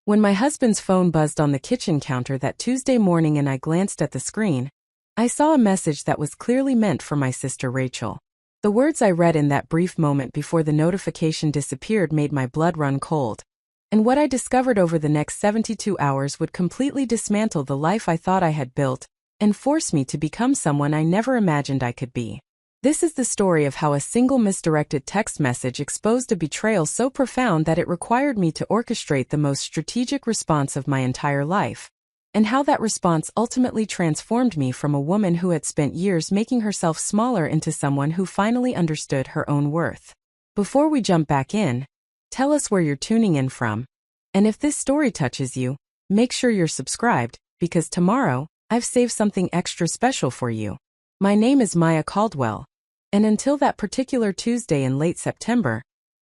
When my husband's phone buzzed on the kitchen counter that Tuesday morning and I glanced at the screen, I saw a message that was clearly meant for my sister Rachel. The words I read in that brief moment before the notification disappeared made my blood run cold. And what I discovered over the next 72 hours would completely dismantle the life I thought I had built and force me to become someone I never imagined I could be. This is the story of how a single misdirected text message exposed a betrayal so profound that it required me to orchestrate the most strategic response of my entire life, and how that response ultimately transformed me from a woman who had spent years making herself smaller into someone who finally understood her own worth. Before we jump back in, tell us where you're tuning in from. And if this story touches you, make sure you're subscribed, because tomorrow, I've saved something extra special for you. My name is Maya Caldwell, and until that particular Tuesday in late September,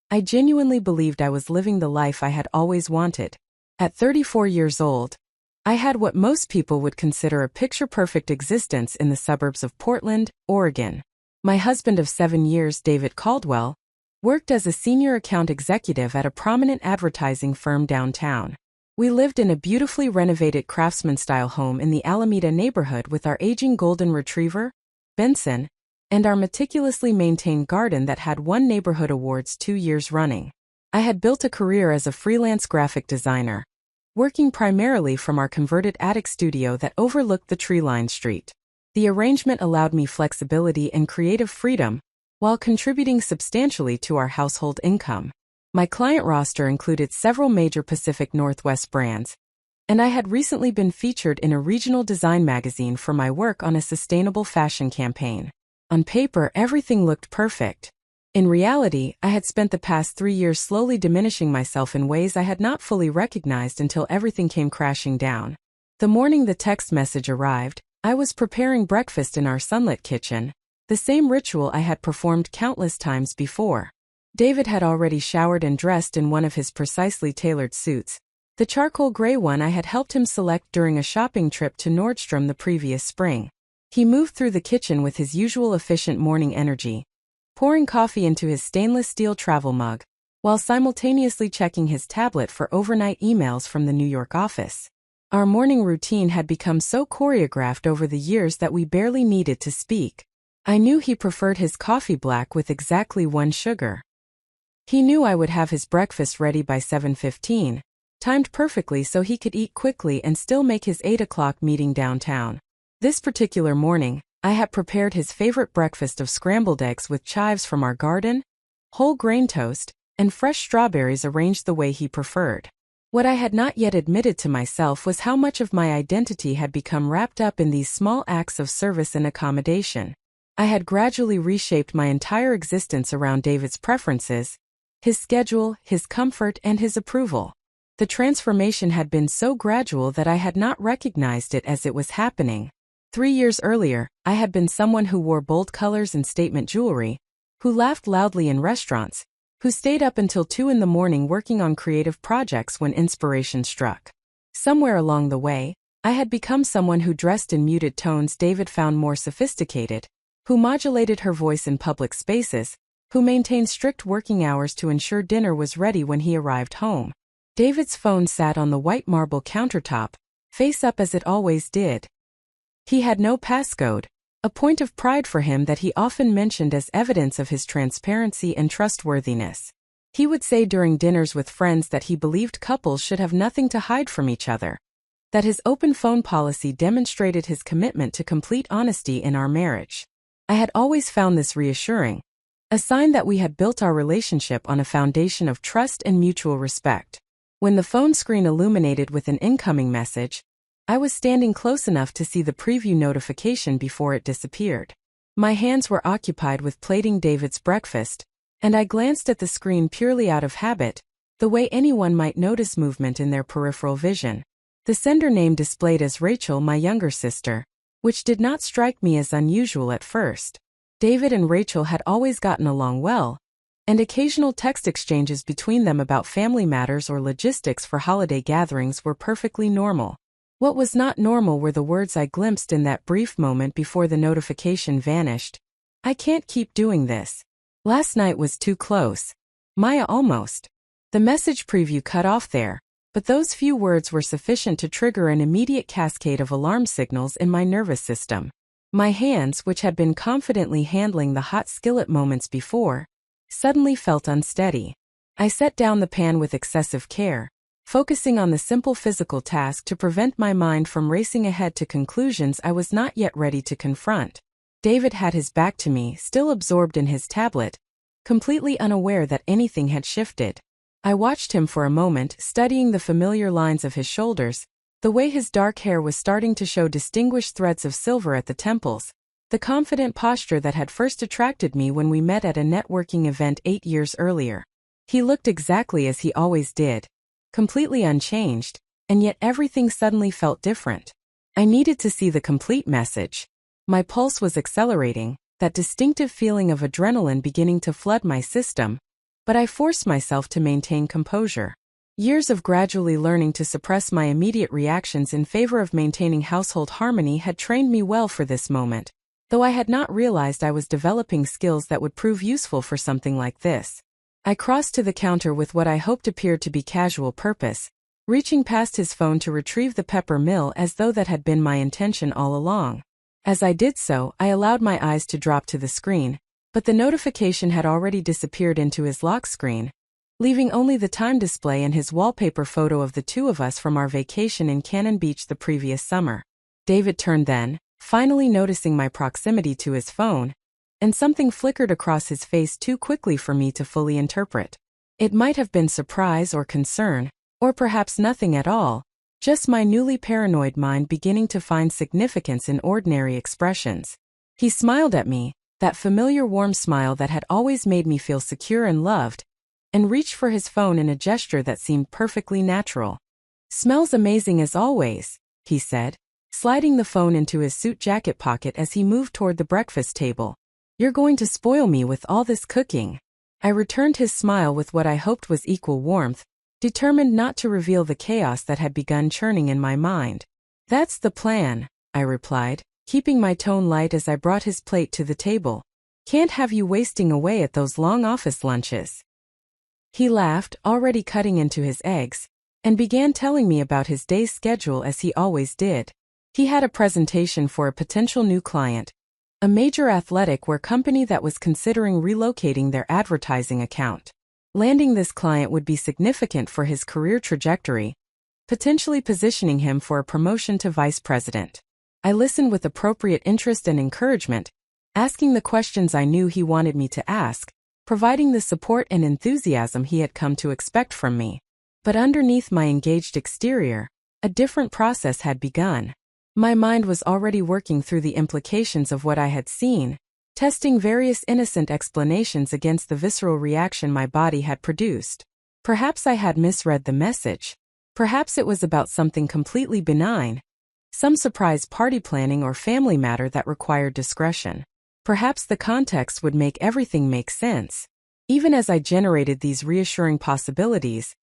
I genuinely believed I was living the life I had always wanted. At 34 years old, I had what most people would consider a picture-perfect existence in the suburbs of Portland, Oregon. My husband of 7 years, David Caldwell, worked as a senior account executive at a prominent advertising firm downtown. We lived in a beautifully renovated craftsman-style home in the Alameda neighborhood with our aging golden retriever, Benson, and our meticulously maintained garden that had won neighborhood awards 2 years running. I had built a career as a freelance graphic designer, working primarily from our converted attic studio that overlooked the tree-lined street. The arrangement allowed me flexibility and creative freedom, while contributing substantially to our household income. My client roster included several major Pacific Northwest brands, and I had recently been featured in a regional design magazine for my work on a sustainable fashion campaign. On paper, everything looked perfect. In reality, I had spent the past 3 years slowly diminishing myself in ways I had not fully recognized until everything came crashing down. The morning the text message arrived, I was preparing breakfast in our sunlit kitchen, the same ritual I had performed countless times before. David had already showered and dressed in one of his precisely tailored suits, the charcoal gray one I had helped him select during a shopping trip to Nordstrom the previous spring. He moved through the kitchen with his usual efficient morning energy, pouring coffee into his stainless steel travel mug, while simultaneously checking his tablet for overnight emails from the New York office. Our morning routine had become so choreographed over the years that we barely needed to speak. I knew he preferred his coffee black with exactly 1 sugar. He knew I would have his breakfast ready by 7:15, timed perfectly so he could eat quickly and still make his 8 o'clock meeting downtown. This particular morning, I had prepared his favorite breakfast of scrambled eggs with chives from our garden, whole grain toast, and fresh strawberries arranged the way he preferred. What I had not yet admitted to myself was how much of my identity had become wrapped up in these small acts of service and accommodation. I had gradually reshaped my entire existence around David's preferences, his schedule, his comfort, and his approval. The transformation had been so gradual that I had not recognized it as it was happening. 3 years earlier, I had been someone who wore bold colors and statement jewelry, who laughed loudly in restaurants, who stayed up until 2 in the morning working on creative projects when inspiration struck. Somewhere along the way, I had become someone who dressed in muted tones David found more sophisticated, who modulated her voice in public spaces, who maintained strict working hours to ensure dinner was ready when he arrived home. David's phone sat on the white marble countertop, face up as it always did. He had no passcode, a point of pride for him that he often mentioned as evidence of his transparency and trustworthiness. He would say during dinners with friends that he believed couples should have nothing to hide from each other, that his open phone policy demonstrated his commitment to complete honesty in our marriage. I had always found this reassuring, a sign that we had built our relationship on a foundation of trust and mutual respect. When the phone screen illuminated with an incoming message, I was standing close enough to see the preview notification before it disappeared. My hands were occupied with plating David's breakfast, and I glanced at the screen purely out of habit, the way anyone might notice movement in their peripheral vision. The sender name displayed as Rachel, my younger sister, which did not strike me as unusual at first. David and Rachel had always gotten along well, and occasional text exchanges between them about family matters or logistics for holiday gatherings were perfectly normal. What was not normal were the words I glimpsed in that brief moment before the notification vanished. I can't keep doing this. Last night was too close. Maya almost. The message preview cut off there, but those few words were sufficient to trigger an immediate cascade of alarm signals in my nervous system. My hands, which had been confidently handling the hot skillet moments before, suddenly felt unsteady. I set down the pan with excessive care, focusing on the simple physical task to prevent my mind from racing ahead to conclusions I was not yet ready to confront. David had his back to me, still absorbed in his tablet, completely unaware that anything had shifted. I watched him for a moment, studying the familiar lines of his shoulders, the way his dark hair was starting to show distinguished threads of silver at the temples, the confident posture that had first attracted me when we met at a networking event 8 years earlier. He looked exactly as he always did, completely unchanged, and yet everything suddenly felt different. I needed to see the complete message. My pulse was accelerating, that distinctive feeling of adrenaline beginning to flood my system, but I forced myself to maintain composure. Years of gradually learning to suppress my immediate reactions in favor of maintaining household harmony had trained me well for this moment, though I had not realized I was developing skills that would prove useful for something like this. I crossed to the counter with what I hoped appeared to be casual purpose, reaching past his phone to retrieve the pepper mill as though that had been my intention all along. As I did so, I allowed my eyes to drop to the screen, but the notification had already disappeared into his lock screen, leaving only the time display and his wallpaper photo of the two of us from our vacation in Cannon Beach the previous summer. David turned then, finally noticing my proximity to his phone, and something flickered across his face too quickly for me to fully interpret. It might have been surprise or concern, or perhaps nothing at all, just my newly paranoid mind beginning to find significance in ordinary expressions. He smiled at me, that familiar warm smile that had always made me feel secure and loved, and reached for his phone in a gesture that seemed perfectly natural. "Smells amazing as always," he said, sliding the phone into his suit jacket pocket as he moved toward the breakfast table. "You're going to spoil me with all this cooking." I returned his smile with what I hoped was equal warmth, determined not to reveal the chaos that had begun churning in my mind. "That's the plan," I replied, keeping my tone light as I brought his plate to the table. "Can't have you wasting away at those long office lunches." He laughed, already cutting into his eggs, and began telling me about his day's schedule as he always did. He had a presentation for a potential new client, a major athletic wear company that was considering relocating their advertising account. Landing this client would be significant for his career trajectory, potentially positioning him for a promotion to vice president. I listened with appropriate interest and encouragement, asking the questions I knew he wanted me to ask, providing the support and enthusiasm he had come to expect from me. But underneath my engaged exterior, a different process had begun. My mind was already working through the implications of what I had seen, testing various innocent explanations against the visceral reaction my body had produced. Perhaps I had misread the message. Perhaps it was about something completely benign, some surprise party planning or family matter that required discretion. Perhaps the context would make everything make sense. Even as I generated these reassuring possibilities,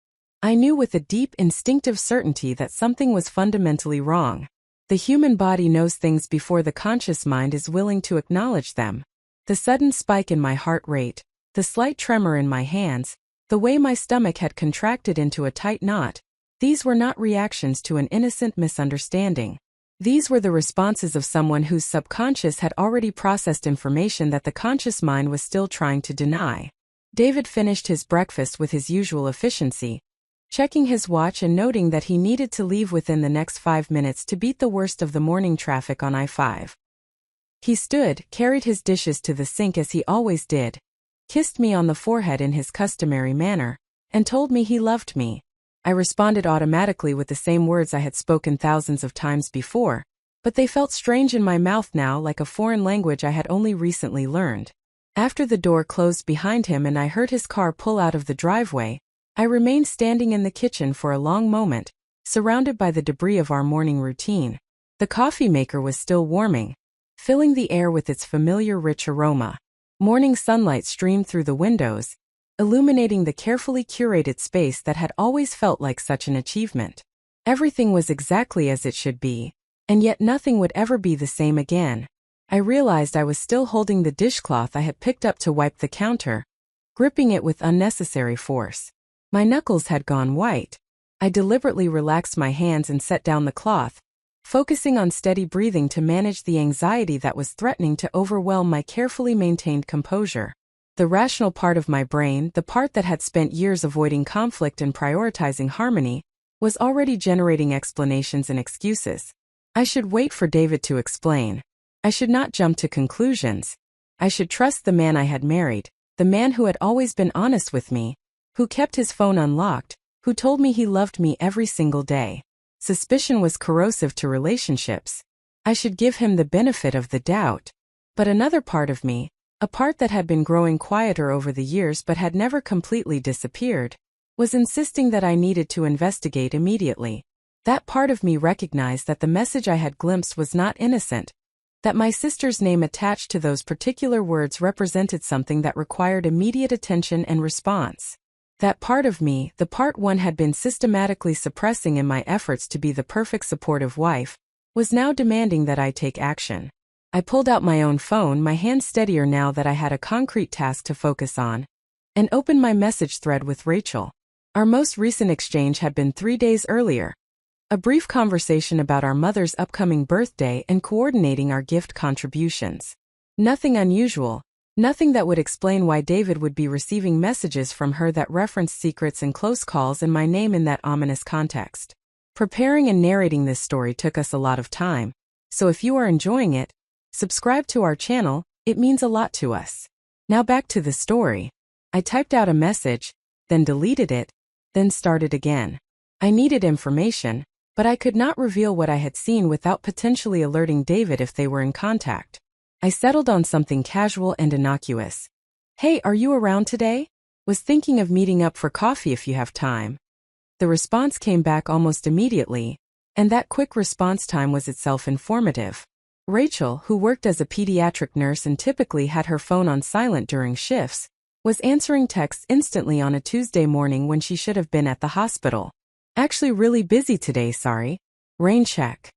I knew with a deep instinctive certainty that something was fundamentally wrong. The human body knows things before the conscious mind is willing to acknowledge them. The sudden spike in my heart rate, the slight tremor in my hands, the way my stomach had contracted into a tight knot, these were not reactions to an innocent misunderstanding. These were the responses of someone whose subconscious had already processed information that the conscious mind was still trying to deny. David finished his breakfast with his usual efficiency, checking his watch and noting that he needed to leave within the next 5 minutes to beat the worst of the morning traffic on I-5. He stood, carried his dishes to the sink as he always did, kissed me on the forehead in his customary manner, and told me he loved me. I responded automatically with the same words I had spoken thousands of times before, but they felt strange in my mouth now, like a foreign language I had only recently learned. After the door closed behind him and I heard his car pull out of the driveway, I remained standing in the kitchen for a long moment, surrounded by the debris of our morning routine. The coffee maker was still warming, filling the air with its familiar rich aroma. Morning sunlight streamed through the windows, illuminating the carefully curated space that had always felt like such an achievement. Everything was exactly as it should be, and yet nothing would ever be the same again. I realized I was still holding the dishcloth I had picked up to wipe the counter, gripping it with unnecessary force. My knuckles had gone white. I deliberately relaxed my hands and set down the cloth, focusing on steady breathing to manage the anxiety that was threatening to overwhelm my carefully maintained composure. The rational part of my brain, the part that had spent years avoiding conflict and prioritizing harmony, was already generating explanations and excuses. I should wait for David to explain. I should not jump to conclusions. I should trust the man I had married, the man who had always been honest with me, who kept his phone unlocked, who told me he loved me every single day. Suspicion was corrosive to relationships. I should give him the benefit of the doubt. But another part of me, a part that had been growing quieter over the years but had never completely disappeared, was insisting that I needed to investigate immediately. That part of me recognized that the message I had glimpsed was not innocent, that my sister's name attached to those particular words represented something that required immediate attention and response. That part of me, the part one had been systematically suppressing in my efforts to be the perfect supportive wife, was now demanding that I take action. I pulled out my own phone, my hand steadier now that I had a concrete task to focus on, and opened my message thread with Rachel. Our most recent exchange had been 3 days earlier. A brief conversation about our mother's upcoming birthday and coordinating our gift contributions. Nothing unusual. Nothing that would explain why David would be receiving messages from her that referenced secrets and close calls and my name in that ominous context. Preparing and narrating this story took us a lot of time, so if you are enjoying it, subscribe to our channel, it means a lot to us. Now back to the story. I typed out a message, then deleted it, then started again. I needed information, but I could not reveal what I had seen without potentially alerting David if they were in contact. I settled on something casual and innocuous. "Hey, are you around today? Was thinking of meeting up for coffee if you have time." The response came back almost immediately, and that quick response time was itself informative. Rachel, who worked as a pediatric nurse and typically had her phone on silent during shifts, was answering texts instantly on a Tuesday morning when she should have been at the hospital. "Actually really busy today, sorry. Rain check."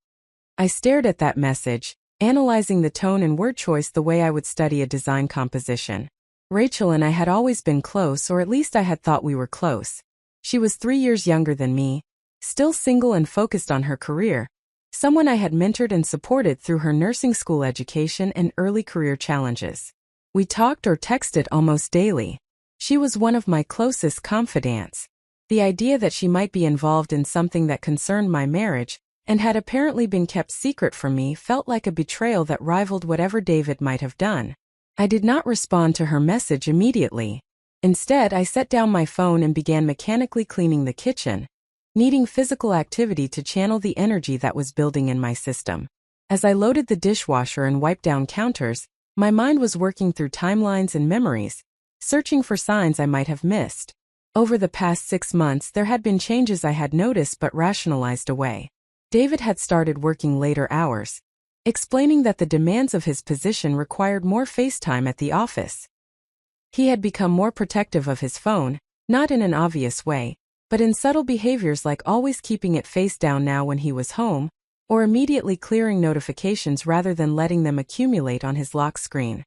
I stared at that message, analyzing the tone and word choice the way I would study a design composition. Rachel and I had always been close, or at least I had thought we were close. She was 3 years younger than me, still single and focused on her career, someone I had mentored and supported through her nursing school education and early career challenges. We talked or texted almost daily. She was one of my closest confidants. The idea that she might be involved in something that concerned my marriage, and had apparently been kept secret from me, felt like a betrayal that rivaled whatever David might have done. I did not respond to her message immediately. Instead, I set down my phone and began mechanically cleaning the kitchen, needing physical activity to channel the energy that was building in my system. As I loaded the dishwasher and wiped down counters, my mind was working through timelines and memories, searching for signs I might have missed. Over the past 6 months, there had been changes I had noticed but rationalized away. David had started working later hours, explaining that the demands of his position required more face time at the office. He had become more protective of his phone, not in an obvious way, but in subtle behaviors like always keeping it face down now when he was home, or immediately clearing notifications rather than letting them accumulate on his lock screen.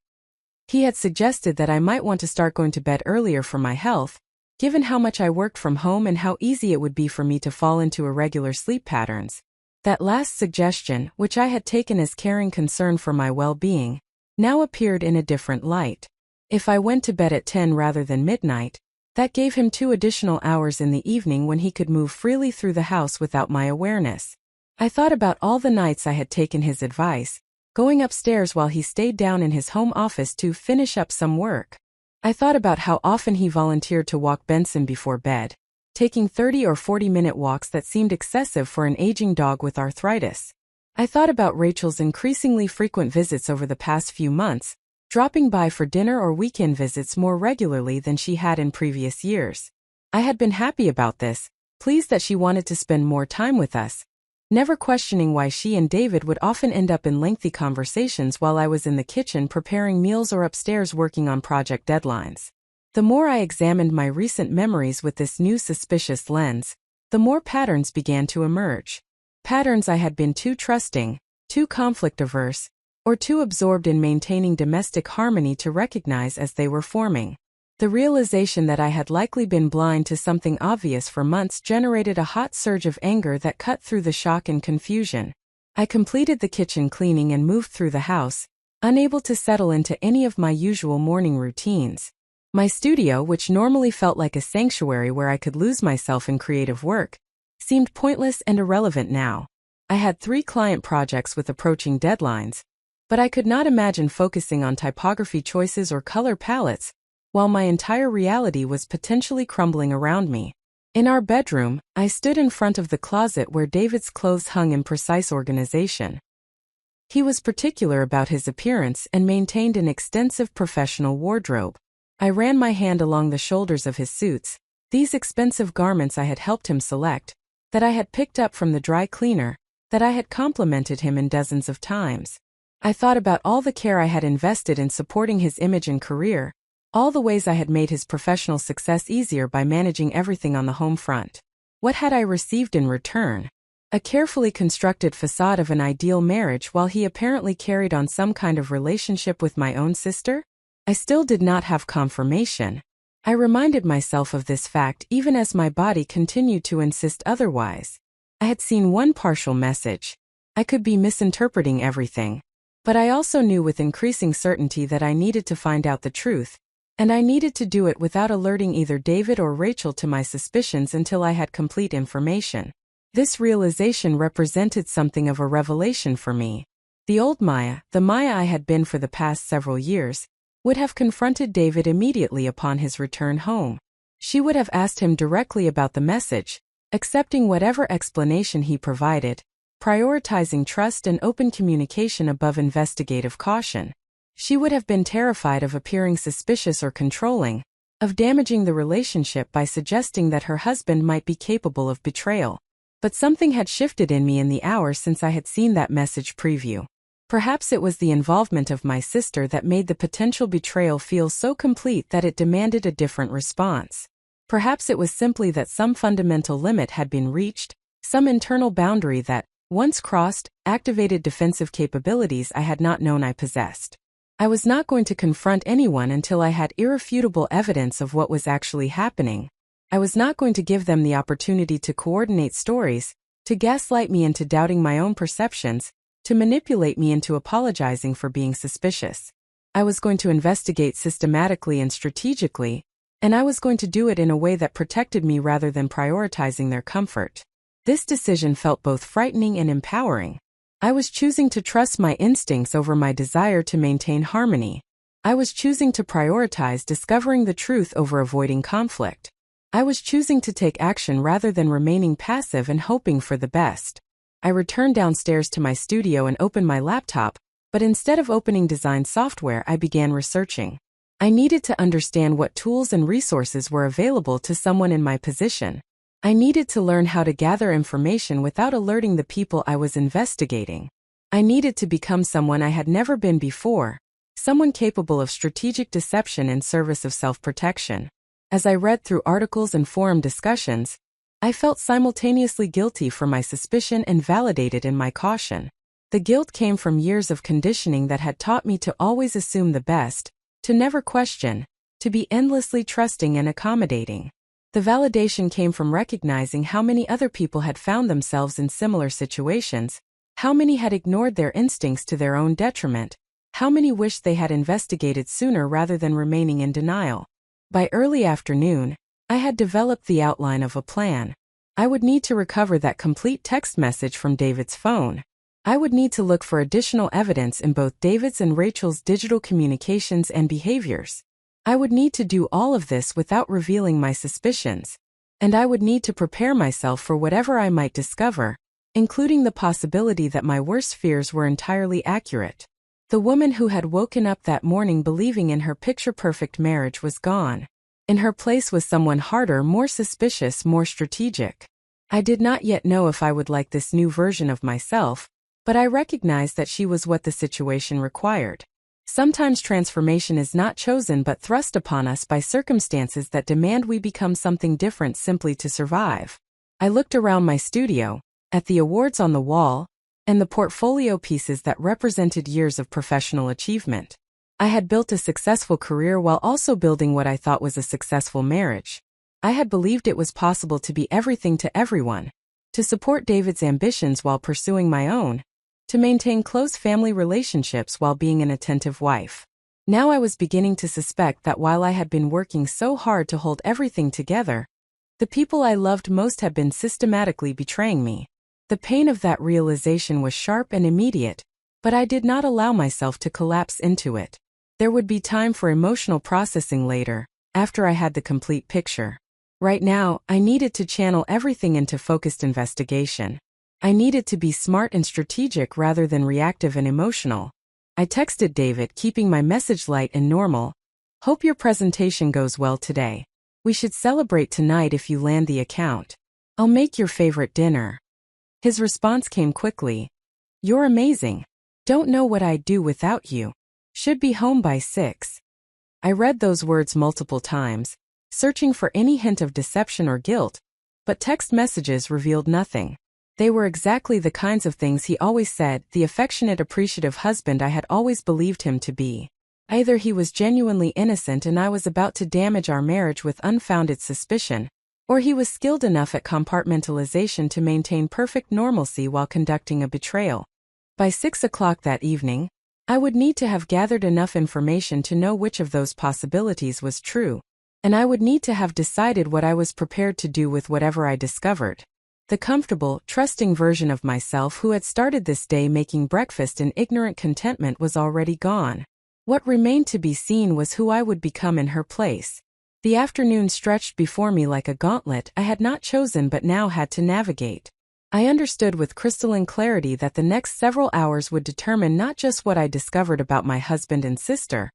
He had suggested that I might want to start going to bed earlier for my health, given how much I worked from home and how easy it would be for me to fall into irregular sleep patterns. That last suggestion, which I had taken as caring concern for my well-being, now appeared in a different light. If I went to bed at 10 rather than midnight, that gave him 2 additional hours in the evening when he could move freely through the house without my awareness. I thought about all the nights I had taken his advice, going upstairs while he stayed down in his home office to finish up some work. I thought about how often he volunteered to walk Benson before bed, taking 30 or 40-minute walks that seemed excessive for an aging dog with arthritis. I thought about Rachel's increasingly frequent visits over the past few months, dropping by for dinner or weekend visits more regularly than she had in previous years. I had been happy about this, pleased that she wanted to spend more time with us, never questioning why she and David would often end up in lengthy conversations while I was in the kitchen preparing meals or upstairs working on project deadlines. The more I examined my recent memories with this new suspicious lens, the more patterns began to emerge. Patterns I had been too trusting, too conflict-averse, or too absorbed in maintaining domestic harmony to recognize as they were forming. The realization that I had likely been blind to something obvious for months generated a hot surge of anger that cut through the shock and confusion. I completed the kitchen cleaning and moved through the house, unable to settle into any of my usual morning routines. My studio, which normally felt like a sanctuary where I could lose myself in creative work, seemed pointless and irrelevant now. I had 3 client projects with approaching deadlines, but I could not imagine focusing on typography choices or color palettes, while my entire reality was potentially crumbling around me. In our bedroom, I stood in front of the closet where David's clothes hung in precise organization. He was particular about his appearance and maintained an extensive professional wardrobe. I ran my hand along the shoulders of his suits, these expensive garments I had helped him select, that I had picked up from the dry cleaner, that I had complimented him in dozens of times. I thought about all the care I had invested in supporting his image and career, all the ways I had made his professional success easier by managing everything on the home front. What had I received in return? A carefully constructed facade of an ideal marriage while he apparently carried on some kind of relationship with my own sister? I still did not have confirmation. I reminded myself of this fact even as my body continued to insist otherwise. I had seen one partial message. I could be misinterpreting everything. But I also knew with increasing certainty that I needed to find out the truth, and I needed to do it without alerting either David or Rachel to my suspicions until I had complete information. This realization represented something of a revelation for me. The old Maya, the Maya I had been for the past several years, would have confronted David immediately upon his return home. She would have asked him directly about the message, accepting whatever explanation he provided, prioritizing trust and open communication above investigative caution. She would have been terrified of appearing suspicious or controlling, of damaging the relationship by suggesting that her husband might be capable of betrayal. But something had shifted in me in the hour since I had seen that message preview. Perhaps it was the involvement of my sister that made the potential betrayal feel so complete that it demanded a different response. Perhaps it was simply that some fundamental limit had been reached, some internal boundary that, once crossed, activated defensive capabilities I had not known I possessed. I was not going to confront anyone until I had irrefutable evidence of what was actually happening. I was not going to give them the opportunity to coordinate stories, to gaslight me into doubting my own perceptions, to manipulate me into apologizing for being suspicious. I was going to investigate systematically and strategically, and I was going to do it in a way that protected me rather than prioritizing their comfort. This decision felt both frightening and empowering. I was choosing to trust my instincts over my desire to maintain harmony. I was choosing to prioritize discovering the truth over avoiding conflict. I was choosing to take action rather than remaining passive and hoping for the best. I returned downstairs to my studio and opened my laptop, but instead of opening design software, I began researching. I needed to understand what tools and resources were available to someone in my position. I needed to learn how to gather information without alerting the people I was investigating. I needed to become someone I had never been before, someone capable of strategic deception in service of self-protection. As I read through articles and forum discussions, I felt simultaneously guilty for my suspicion and validated in my caution. The guilt came from years of conditioning that had taught me to always assume the best, to never question, to be endlessly trusting and accommodating. The validation came from recognizing how many other people had found themselves in similar situations, how many had ignored their instincts to their own detriment, how many wished they had investigated sooner rather than remaining in denial. By early afternoon, I had developed the outline of a plan. I would need to recover that complete text message from David's phone. I would need to look for additional evidence in both David's and Rachel's digital communications and behaviors. I would need to do all of this without revealing my suspicions, and I would need to prepare myself for whatever I might discover, including the possibility that my worst fears were entirely accurate. The woman who had woken up that morning believing in her picture-perfect marriage was gone. In her place was someone harder, more suspicious, more strategic. I did not yet know if I would like this new version of myself, but I recognized that she was what the situation required. Sometimes transformation is not chosen but thrust upon us by circumstances that demand we become something different simply to survive. I looked around my studio, at the awards on the wall, and the portfolio pieces that represented years of professional achievement. I had built a successful career while also building what I thought was a successful marriage. I had believed it was possible to be everything to everyone, to support David's ambitions while pursuing my own, to maintain close family relationships while being an attentive wife. Now I was beginning to suspect that while I had been working so hard to hold everything together, the people I loved most had been systematically betraying me. The pain of that realization was sharp and immediate, but I did not allow myself to collapse into it. There would be time for emotional processing later, after I had the complete picture. Right now, I needed to channel everything into focused investigation. I needed to be smart and strategic rather than reactive and emotional. I texted David, keeping my message light and normal. Hope your presentation goes well today. We should celebrate tonight if you land the account. I'll make your favorite dinner. His response came quickly. You're amazing. Don't know what I'd do without you. Should be home by 6. I read those words multiple times, searching for any hint of deception or guilt, but text messages revealed nothing. They were exactly the kinds of things he always said, the affectionate, appreciative husband I had always believed him to be. Either he was genuinely innocent and I was about to damage our marriage with unfounded suspicion, or he was skilled enough at compartmentalization to maintain perfect normalcy while conducting a betrayal. By 6 o'clock that evening, I would need to have gathered enough information to know which of those possibilities was true, and I would need to have decided what I was prepared to do with whatever I discovered. The comfortable, trusting version of myself who had started this day making breakfast in ignorant contentment was already gone. What remained to be seen was who I would become in her place. The afternoon stretched before me like a gauntlet I had not chosen but now had to navigate. I understood with crystalline clarity that the next several hours would determine not just what I discovered about my husband and sister,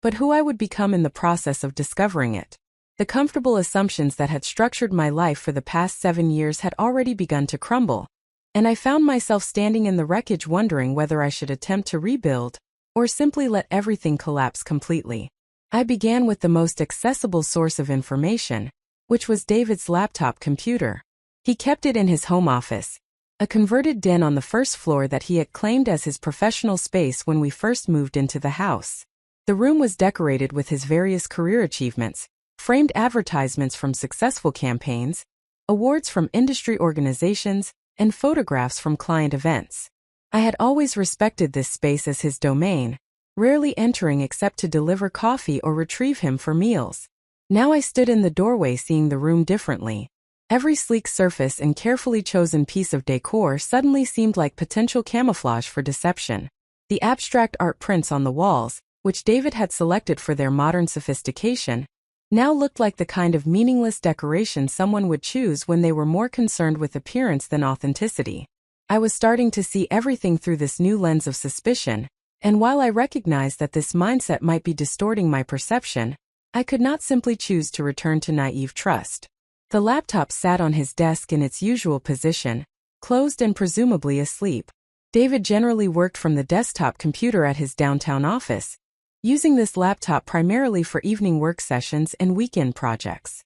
but who I would become in the process of discovering it. The comfortable assumptions that had structured my life for the past 7 years had already begun to crumble, and I found myself standing in the wreckage wondering whether I should attempt to rebuild, or simply let everything collapse completely. I began with the most accessible source of information, which was David's laptop computer. He kept it in his home office, a converted den on the first floor that he had claimed as his professional space when we first moved into the house. The room was decorated with his various career achievements, framed advertisements from successful campaigns, awards from industry organizations, and photographs from client events. I had always respected this space as his domain, rarely entering except to deliver coffee or retrieve him for meals. Now I stood in the doorway seeing the room differently. Every sleek surface and carefully chosen piece of decor suddenly seemed like potential camouflage for deception. The abstract art prints on the walls, which David had selected for their modern sophistication, now looked like the kind of meaningless decoration someone would choose when they were more concerned with appearance than authenticity. I was starting to see everything through this new lens of suspicion, and while I recognized that this mindset might be distorting my perception, I could not simply choose to return to naive trust. The laptop sat on his desk in its usual position, closed and presumably asleep. David generally worked from the desktop computer at his downtown office, using this laptop primarily for evening work sessions and weekend projects.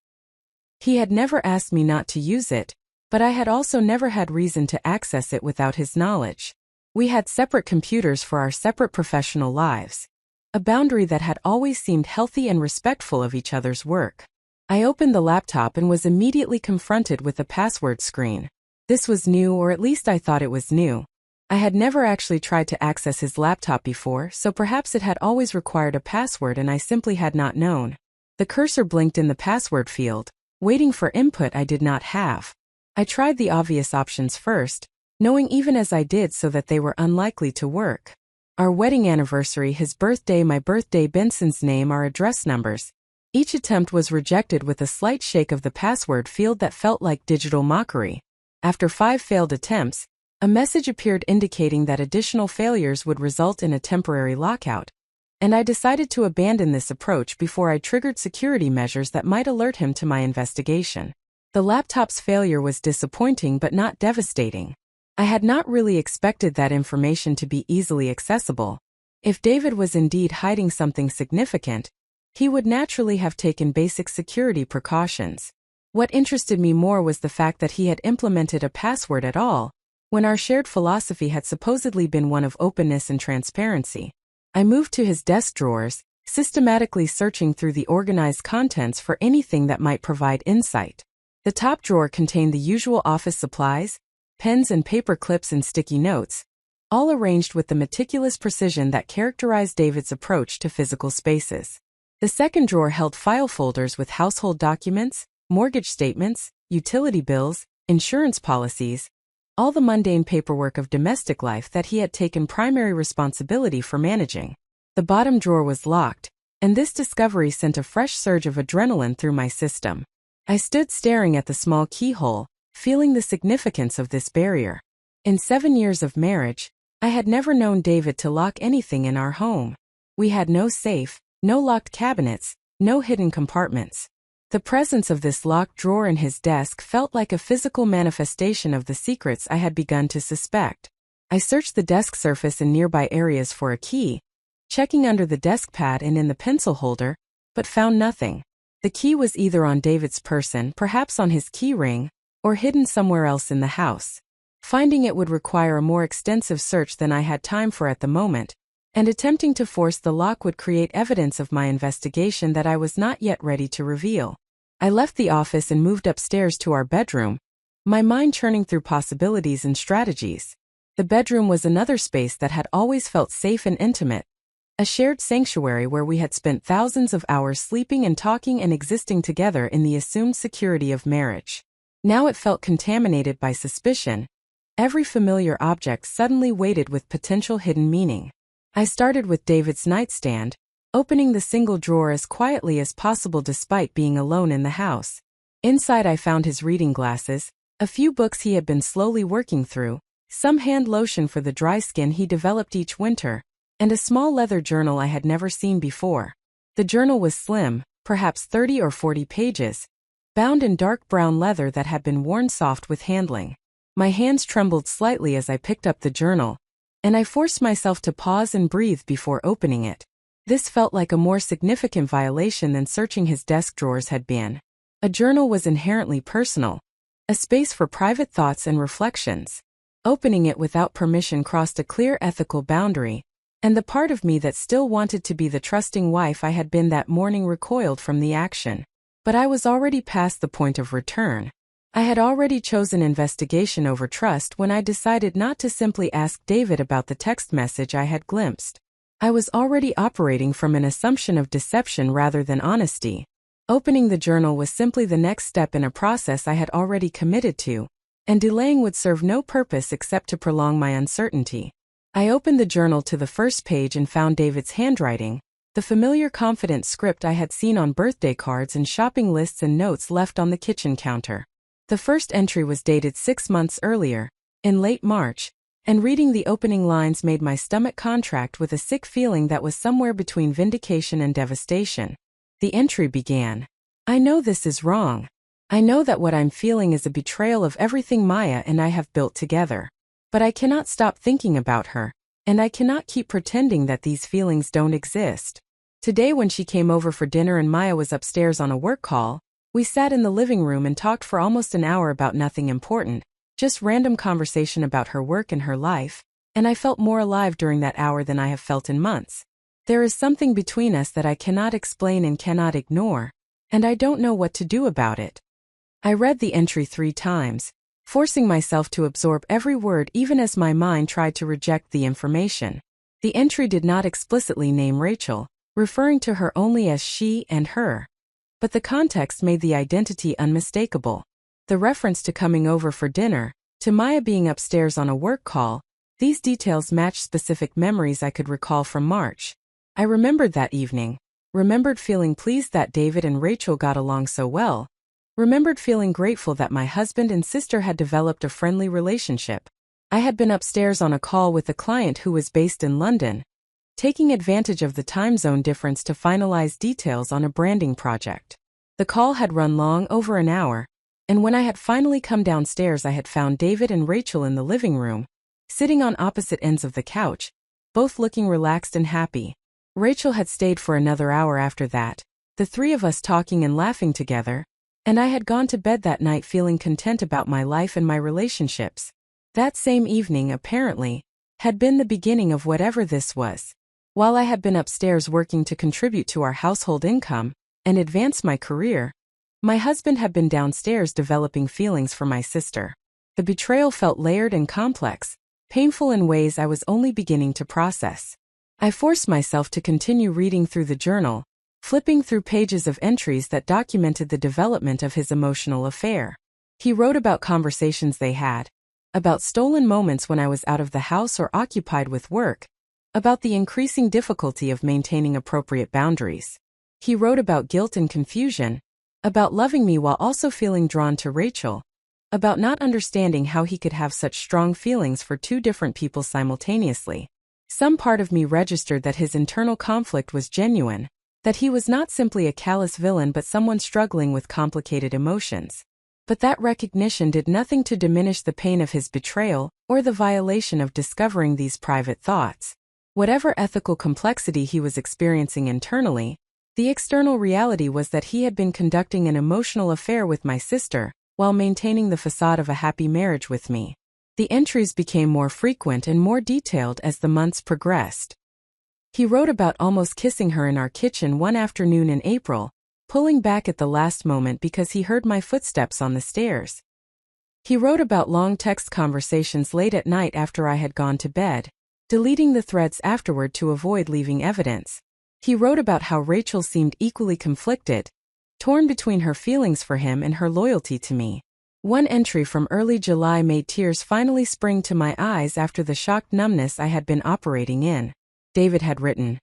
He had never asked me not to use it, but I had also never had reason to access it without his knowledge. We had separate computers for our separate professional lives, a boundary that had always seemed healthy and respectful of each other's work. I opened the laptop and was immediately confronted with a password screen. This was new, or at least I thought it was new. I had never actually tried to access his laptop before, so perhaps it had always required a password and I simply had not known. The cursor blinked in the password field, waiting for input I did not have. I tried the obvious options first, knowing even as I did so that they were unlikely to work. Our wedding anniversary, his birthday, my birthday, Benson's name, our address numbers. Each attempt was rejected with a slight shake of the password field that felt like digital mockery. After 5 failed attempts, a message appeared indicating that additional failures would result in a temporary lockout, and I decided to abandon this approach before I triggered security measures that might alert him to my investigation. The laptop's failure was disappointing but not devastating. I had not really expected that information to be easily accessible. If David was indeed hiding something significant, he would naturally have taken basic security precautions. What interested me more was the fact that he had implemented a password at all, when our shared philosophy had supposedly been one of openness and transparency. I moved to his desk drawers, systematically searching through the organized contents for anything that might provide insight. The top drawer contained the usual office supplies, pens and paper clips and sticky notes, all arranged with the meticulous precision that characterized David's approach to physical spaces. The second drawer held file folders with household documents, mortgage statements, utility bills, insurance policies, all the mundane paperwork of domestic life that he had taken primary responsibility for managing. The bottom drawer was locked, and this discovery sent a fresh surge of adrenaline through my system. I stood staring at the small keyhole, feeling the significance of this barrier. In 7 years of marriage, I had never known David to lock anything in our home. We had no safe, no locked cabinets, no hidden compartments. The presence of this locked drawer in his desk felt like a physical manifestation of the secrets I had begun to suspect. I searched the desk surface and nearby areas for a key, checking under the desk pad and in the pencil holder, but found nothing. The key was either on David's person, perhaps on his key ring, or hidden somewhere else in the house. Finding it would require a more extensive search than I had time for at the moment, and attempting to force the lock would create evidence of my investigation that I was not yet ready to reveal. I left the office and moved upstairs to our bedroom, my mind churning through possibilities and strategies. The bedroom was another space that had always felt safe and intimate, a shared sanctuary where we had spent thousands of hours sleeping and talking and existing together in the assumed security of marriage. Now it felt contaminated by suspicion. Every familiar object suddenly weighted with potential hidden meaning. I started with David's nightstand, opening the single drawer as quietly as possible despite being alone in the house. Inside I found his reading glasses, a few books he had been slowly working through, some hand lotion for the dry skin he developed each winter, and a small leather journal I had never seen before. The journal was slim, perhaps 30 or 40 pages, bound in dark brown leather that had been worn soft with handling. My hands trembled slightly as I picked up the journal, and I forced myself to pause and breathe before opening it. This felt like a more significant violation than searching his desk drawers had been. A journal was inherently personal, a space for private thoughts and reflections. Opening it without permission crossed a clear ethical boundary, and the part of me that still wanted to be the trusting wife I had been that morning recoiled from the action. But I was already past the point of return. I had already chosen investigation over trust when I decided not to simply ask David about the text message I had glimpsed. I was already operating from an assumption of deception rather than honesty. Opening the journal was simply the next step in a process I had already committed to, and delaying would serve no purpose except to prolong my uncertainty. I opened the journal to the first page and found David's handwriting, the familiar confident script I had seen on birthday cards and shopping lists and notes left on the kitchen counter. The first entry was dated 6 months earlier, in late March, and reading the opening lines made my stomach contract with a sick feeling that was somewhere between vindication and devastation. The entry began, "I know this is wrong. I know that what I'm feeling is a betrayal of everything Maya and I have built together. But I cannot stop thinking about her, and I cannot keep pretending that these feelings don't exist. Today when she came over for dinner and Maya was upstairs on a work call, we sat in the living room and talked for almost an hour about nothing important, just random conversation about her work and her life, and I felt more alive during that hour than I have felt in months. There is something between us that I cannot explain and cannot ignore, and I don't know what to do about it." I read the entry 3 times, forcing myself to absorb every word even as my mind tried to reject the information. The entry did not explicitly name Rachel, referring to her only as she and her. But the context made the identity unmistakable. The reference to coming over for dinner, to Maya being upstairs on a work call, these details matched specific memories I could recall from March. I remembered that evening, remembered feeling pleased that David and Rachel got along so well, remembered feeling grateful that my husband and sister had developed a friendly relationship. I had been upstairs on a call with a client who was based in London, taking advantage of the time zone difference to finalize details on a branding project. The call had run long over an hour, and when I had finally come downstairs I had found David and Rachel in the living room, sitting on opposite ends of the couch, both looking relaxed and happy. Rachel had stayed for another hour after that, the 3 of us talking and laughing together, and I had gone to bed that night feeling content about my life and my relationships. That same evening, apparently, had been the beginning of whatever this was. While I had been upstairs working to contribute to our household income and advance my career, my husband had been downstairs developing feelings for my sister. The betrayal felt layered and complex, painful in ways I was only beginning to process. I forced myself to continue reading through the journal, flipping through pages of entries that documented the development of his emotional affair. He wrote about conversations they had, about stolen moments when I was out of the house or occupied with work, about the increasing difficulty of maintaining appropriate boundaries. He wrote about guilt and confusion, about loving me while also feeling drawn to Rachel, about not understanding how he could have such strong feelings for two different people simultaneously. Some part of me registered that his internal conflict was genuine, that he was not simply a callous villain but someone struggling with complicated emotions. But that recognition did nothing to diminish the pain of his betrayal or the violation of discovering these private thoughts. Whatever ethical complexity he was experiencing internally, the external reality was that he had been conducting an emotional affair with my sister, while maintaining the facade of a happy marriage with me. The entries became more frequent and more detailed as the months progressed. He wrote about almost kissing her in our kitchen one afternoon in April, pulling back at the last moment because he heard my footsteps on the stairs. He wrote about long text conversations late at night after I had gone to bed, deleting the threads afterward to avoid leaving evidence. He wrote about how Rachel seemed equally conflicted, torn between her feelings for him and her loyalty to me. One entry from early July made tears finally spring to my eyes after the shocked numbness I had been operating in. David had written,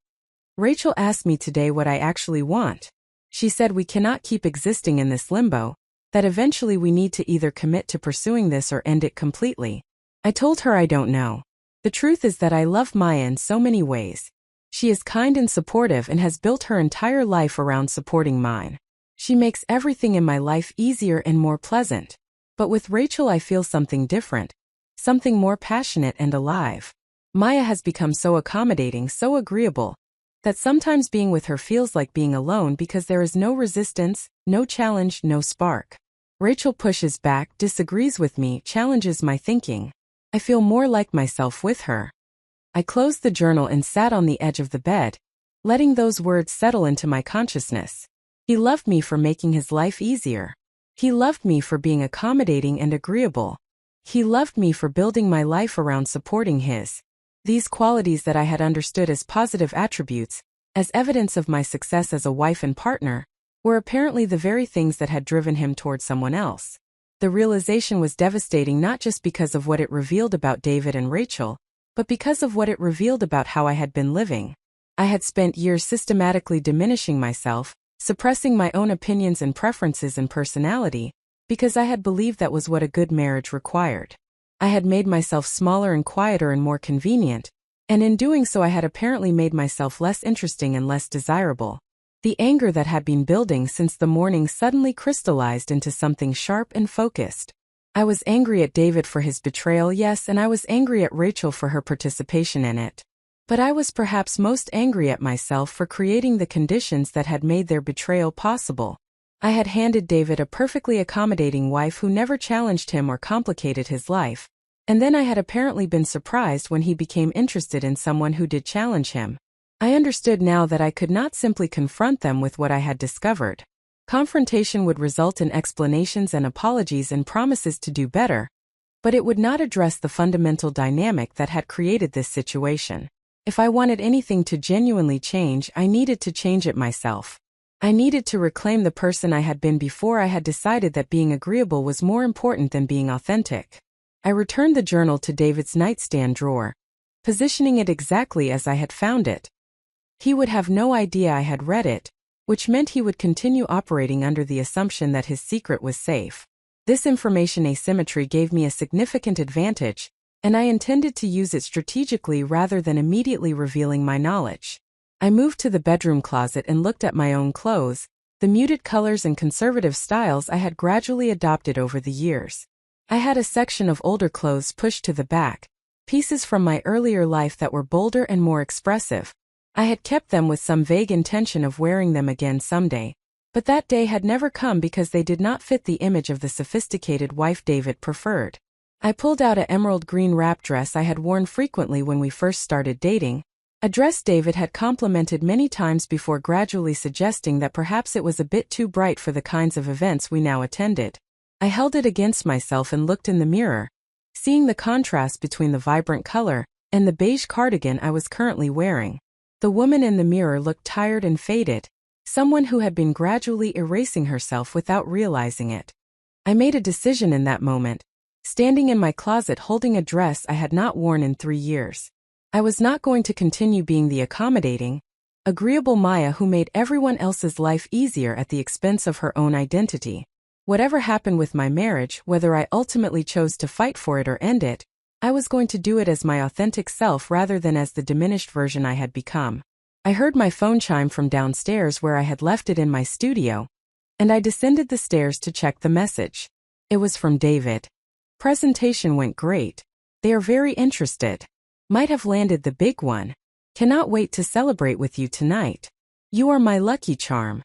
"Rachel asked me today what I actually want. She said we cannot keep existing in this limbo, that eventually we need to either commit to pursuing this or end it completely. I told her I don't know. The truth is that I love Maya in so many ways. She is kind and supportive and has built her entire life around supporting mine. She makes everything in my life easier and more pleasant. But with Rachel I feel something different, something more passionate and alive. Maya has become so accommodating, so agreeable, that sometimes being with her feels like being alone because there is no resistance, no challenge, no spark. Rachel pushes back, disagrees with me, challenges my thinking. I feel more like myself with her." I closed the journal and sat on the edge of the bed, letting those words settle into my consciousness. He loved me for making his life easier. He loved me for being accommodating and agreeable. He loved me for building my life around supporting his. These qualities that I had understood as positive attributes, as evidence of my success as a wife and partner, were apparently the very things that had driven him toward someone else. The realization was devastating not just because of what it revealed about David and Rachel, but because of what it revealed about how I had been living. I had spent years systematically diminishing myself, suppressing my own opinions and preferences and personality, because I had believed that was what a good marriage required. I had made myself smaller and quieter and more convenient, and in doing so I had apparently made myself less interesting and less desirable. The anger that had been building since the morning suddenly crystallized into something sharp and focused. I was angry at David for his betrayal, yes, and I was angry at Rachel for her participation in it. But I was perhaps most angry at myself for creating the conditions that had made their betrayal possible. I had handed David a perfectly accommodating wife who never challenged him or complicated his life, and then I had apparently been surprised when he became interested in someone who did challenge him. I understood now that I could not simply confront them with what I had discovered. Confrontation would result in explanations and apologies and promises to do better, but it would not address the fundamental dynamic that had created this situation. If I wanted anything to genuinely change, I needed to change it myself. I needed to reclaim the person I had been before I had decided that being agreeable was more important than being authentic. I returned the journal to David's nightstand drawer, positioning it exactly as I had found it. He would have no idea I had read it, which meant he would continue operating under the assumption that his secret was safe. This information asymmetry gave me a significant advantage, and I intended to use it strategically rather than immediately revealing my knowledge. I moved to the bedroom closet and looked at my own clothes, the muted colors and conservative styles I had gradually adopted over the years. I had a section of older clothes pushed to the back, pieces from my earlier life that were bolder and more expressive. I had kept them with some vague intention of wearing them again someday, but that day had never come because they did not fit the image of the sophisticated wife David preferred. I pulled out an emerald green wrap dress I had worn frequently when we first started dating, A dress David had complimented many times before, gradually suggesting that perhaps it was a bit too bright for the kinds of events we now attended. I held it against myself and looked in the mirror, seeing the contrast between the vibrant color and the beige cardigan I was currently wearing. The woman in the mirror looked tired and faded, someone who had been gradually erasing herself without realizing it. I made a decision in that moment, standing in my closet holding a dress I had not worn in 3 years. I was not going to continue being the accommodating, agreeable Maya who made everyone else's life easier at the expense of her own identity. Whatever happened with my marriage, whether I ultimately chose to fight for it or end it, I was going to do it as my authentic self rather than as the diminished version I had become. I heard my phone chime from downstairs where I had left it in my studio, and I descended the stairs to check the message. It was from David. Presentation went great. They are very interested. Might have landed the big one. Cannot wait to celebrate with you tonight. You are my lucky charm.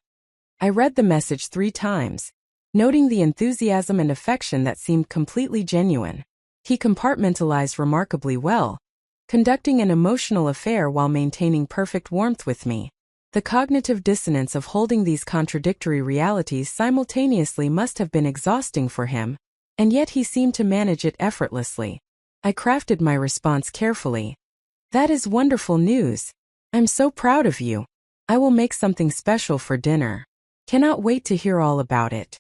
I read the message 3 times, noting the enthusiasm and affection that seemed completely genuine. He compartmentalized remarkably well, conducting an emotional affair while maintaining perfect warmth with me. The cognitive dissonance of holding these contradictory realities simultaneously must have been exhausting for him, and yet he seemed to manage it effortlessly. I crafted my response carefully. That is wonderful news. I'm so proud of you. I will make something special for dinner. Cannot wait to hear all about it.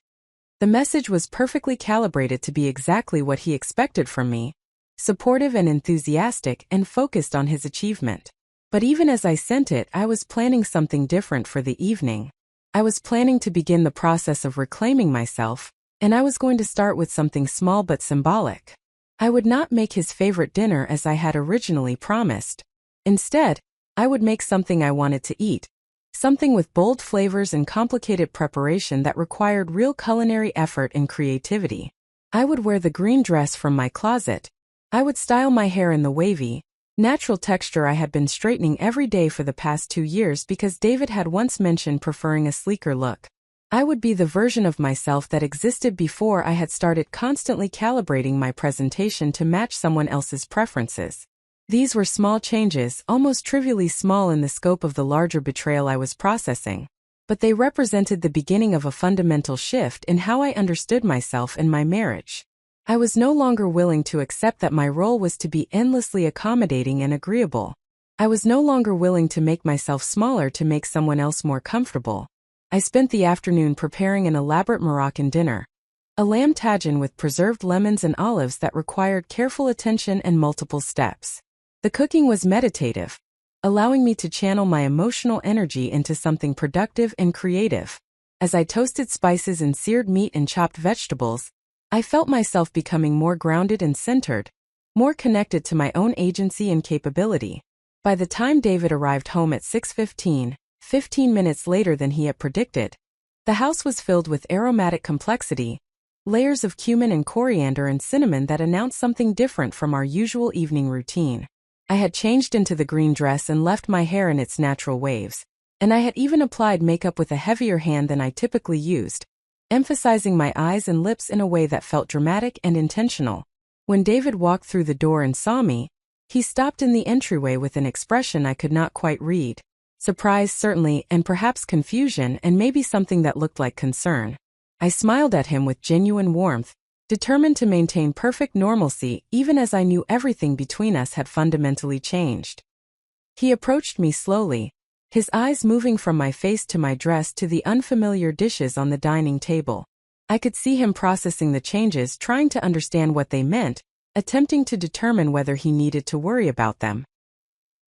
The message was perfectly calibrated to be exactly what he expected from me, supportive and enthusiastic and focused on his achievement. But even as I sent it, I was planning something different for the evening. I was planning to begin the process of reclaiming myself, and I was going to start with something small but symbolic. I would not make his favorite dinner as I had originally promised. Instead, I would make something I wanted to eat, something with bold flavors and complicated preparation that required real culinary effort and creativity. I would wear the green dress from my closet. I would style my hair in the wavy, natural texture I had been straightening every day for the past 2 years because David had once mentioned preferring a sleeker look. I would be the version of myself that existed before I had started constantly calibrating my presentation to match someone else's preferences. These were small changes, almost trivially small in the scope of the larger betrayal I was processing, but they represented the beginning of a fundamental shift in how I understood myself and my marriage. I was no longer willing to accept that my role was to be endlessly accommodating and agreeable. I was no longer willing to make myself smaller to make someone else more comfortable. I spent the afternoon preparing an elaborate Moroccan dinner, a lamb tagine with preserved lemons and olives that required careful attention and multiple steps. The cooking was meditative, allowing me to channel my emotional energy into something productive and creative. As I toasted spices and seared meat and chopped vegetables, I felt myself becoming more grounded and centered, more connected to my own agency and capability. By the time David arrived home at 6:15, 15 minutes later than he had predicted, the house was filled with aromatic complexity, layers of cumin and coriander and cinnamon that announced something different from our usual evening routine. I had changed into the green dress and left my hair in its natural waves, and I had even applied makeup with a heavier hand than I typically used, emphasizing my eyes and lips in a way that felt dramatic and intentional. When David walked through the door and saw me, he stopped in the entryway with an expression I could not quite read. Surprise certainly, and perhaps confusion and maybe something that looked like concern. I smiled at him with genuine warmth, determined to maintain perfect normalcy even as I knew everything between us had fundamentally changed. He approached me slowly, his eyes moving from my face to my dress to the unfamiliar dishes on the dining table. I could see him processing the changes, trying to understand what they meant, attempting to determine whether he needed to worry about them.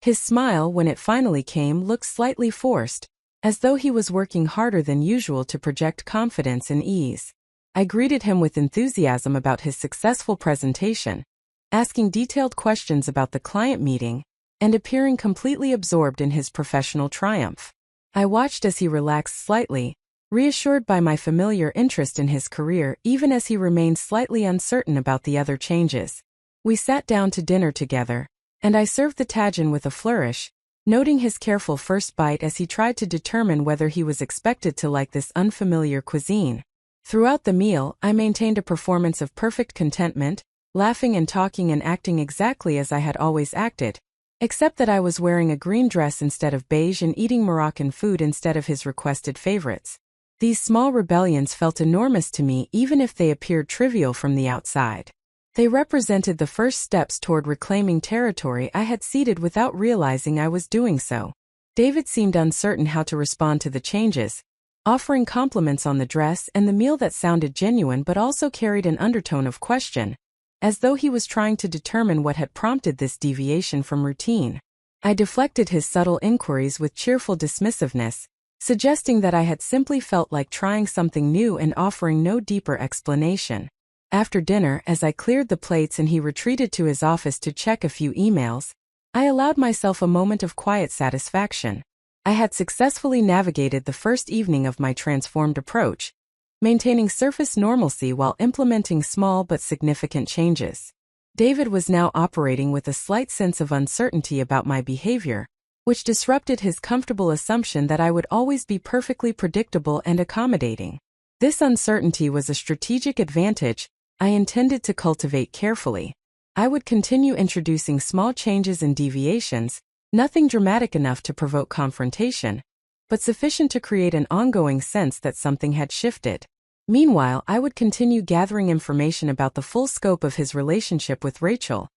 His smile, when it finally came, looked slightly forced, as though he was working harder than usual to project confidence and ease. I greeted him with enthusiasm about his successful presentation, asking detailed questions about the client meeting, and appearing completely absorbed in his professional triumph. I watched as he relaxed slightly, reassured by my familiar interest in his career even as he remained slightly uncertain about the other changes. We sat down to dinner together, and I served the tagine with a flourish, noting his careful first bite as he tried to determine whether he was expected to like this unfamiliar cuisine. Throughout the meal, I maintained a performance of perfect contentment, laughing and talking and acting exactly as I had always acted, Except that I was wearing a green dress instead of beige and eating Moroccan food instead of his requested favorites. These small rebellions felt enormous to me even if they appeared trivial from the outside. They represented the first steps toward reclaiming territory I had ceded without realizing I was doing so. David seemed uncertain how to respond to the changes, offering compliments on the dress and the meal that sounded genuine but also carried an undertone of question, as though he was trying to determine what had prompted this deviation from routine. I deflected his subtle inquiries with cheerful dismissiveness, suggesting that I had simply felt like trying something new and offering no deeper explanation. After dinner, as I cleared the plates and he retreated to his office to check a few emails, I allowed myself a moment of quiet satisfaction. I had successfully navigated the first evening of my transformed approach, maintaining surface normalcy while implementing small but significant changes. David was now operating with a slight sense of uncertainty about my behavior, which disrupted his comfortable assumption that I would always be perfectly predictable and accommodating. This uncertainty was a strategic advantage I intended to cultivate carefully. I would continue introducing small changes and deviations, nothing dramatic enough to provoke confrontation, but sufficient to create an ongoing sense that something had shifted. Meanwhile, I would continue gathering information about the full scope of his relationship with Rachel,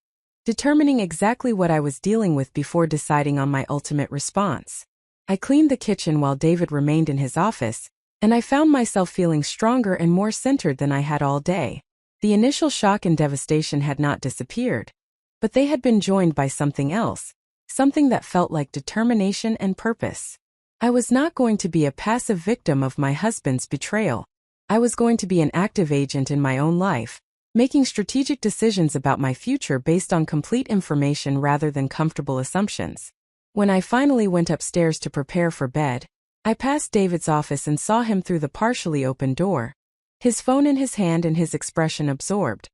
determining exactly what I was dealing with before deciding on my ultimate response. I cleaned the kitchen while David remained in his office, and I found myself feeling stronger and more centered than I had all day. The initial shock and devastation had not disappeared, but they had been joined by something else, something that felt like determination and purpose. I was not going to be a passive victim of my husband's betrayal. I was going to be an active agent in my own life, making strategic decisions about my future based on complete information rather than comfortable assumptions. When I finally went upstairs to prepare for bed, I passed David's office and saw him through the partially open door, his phone in his hand and his expression absorbed.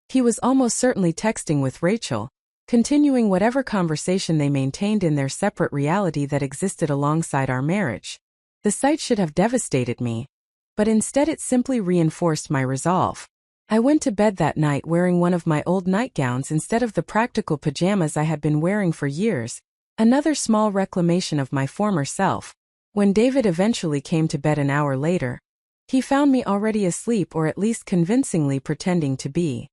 He was almost certainly texting with Rachel, continuing whatever conversation they maintained in their separate reality that existed alongside our marriage. The sight should have devastated me, but instead it simply reinforced my resolve. I went to bed that night wearing one of my old nightgowns instead of the practical pajamas I had been wearing for years, another small reclamation of my former self. When David eventually came to bed an hour later, he found me already asleep, or at least convincingly pretending to be.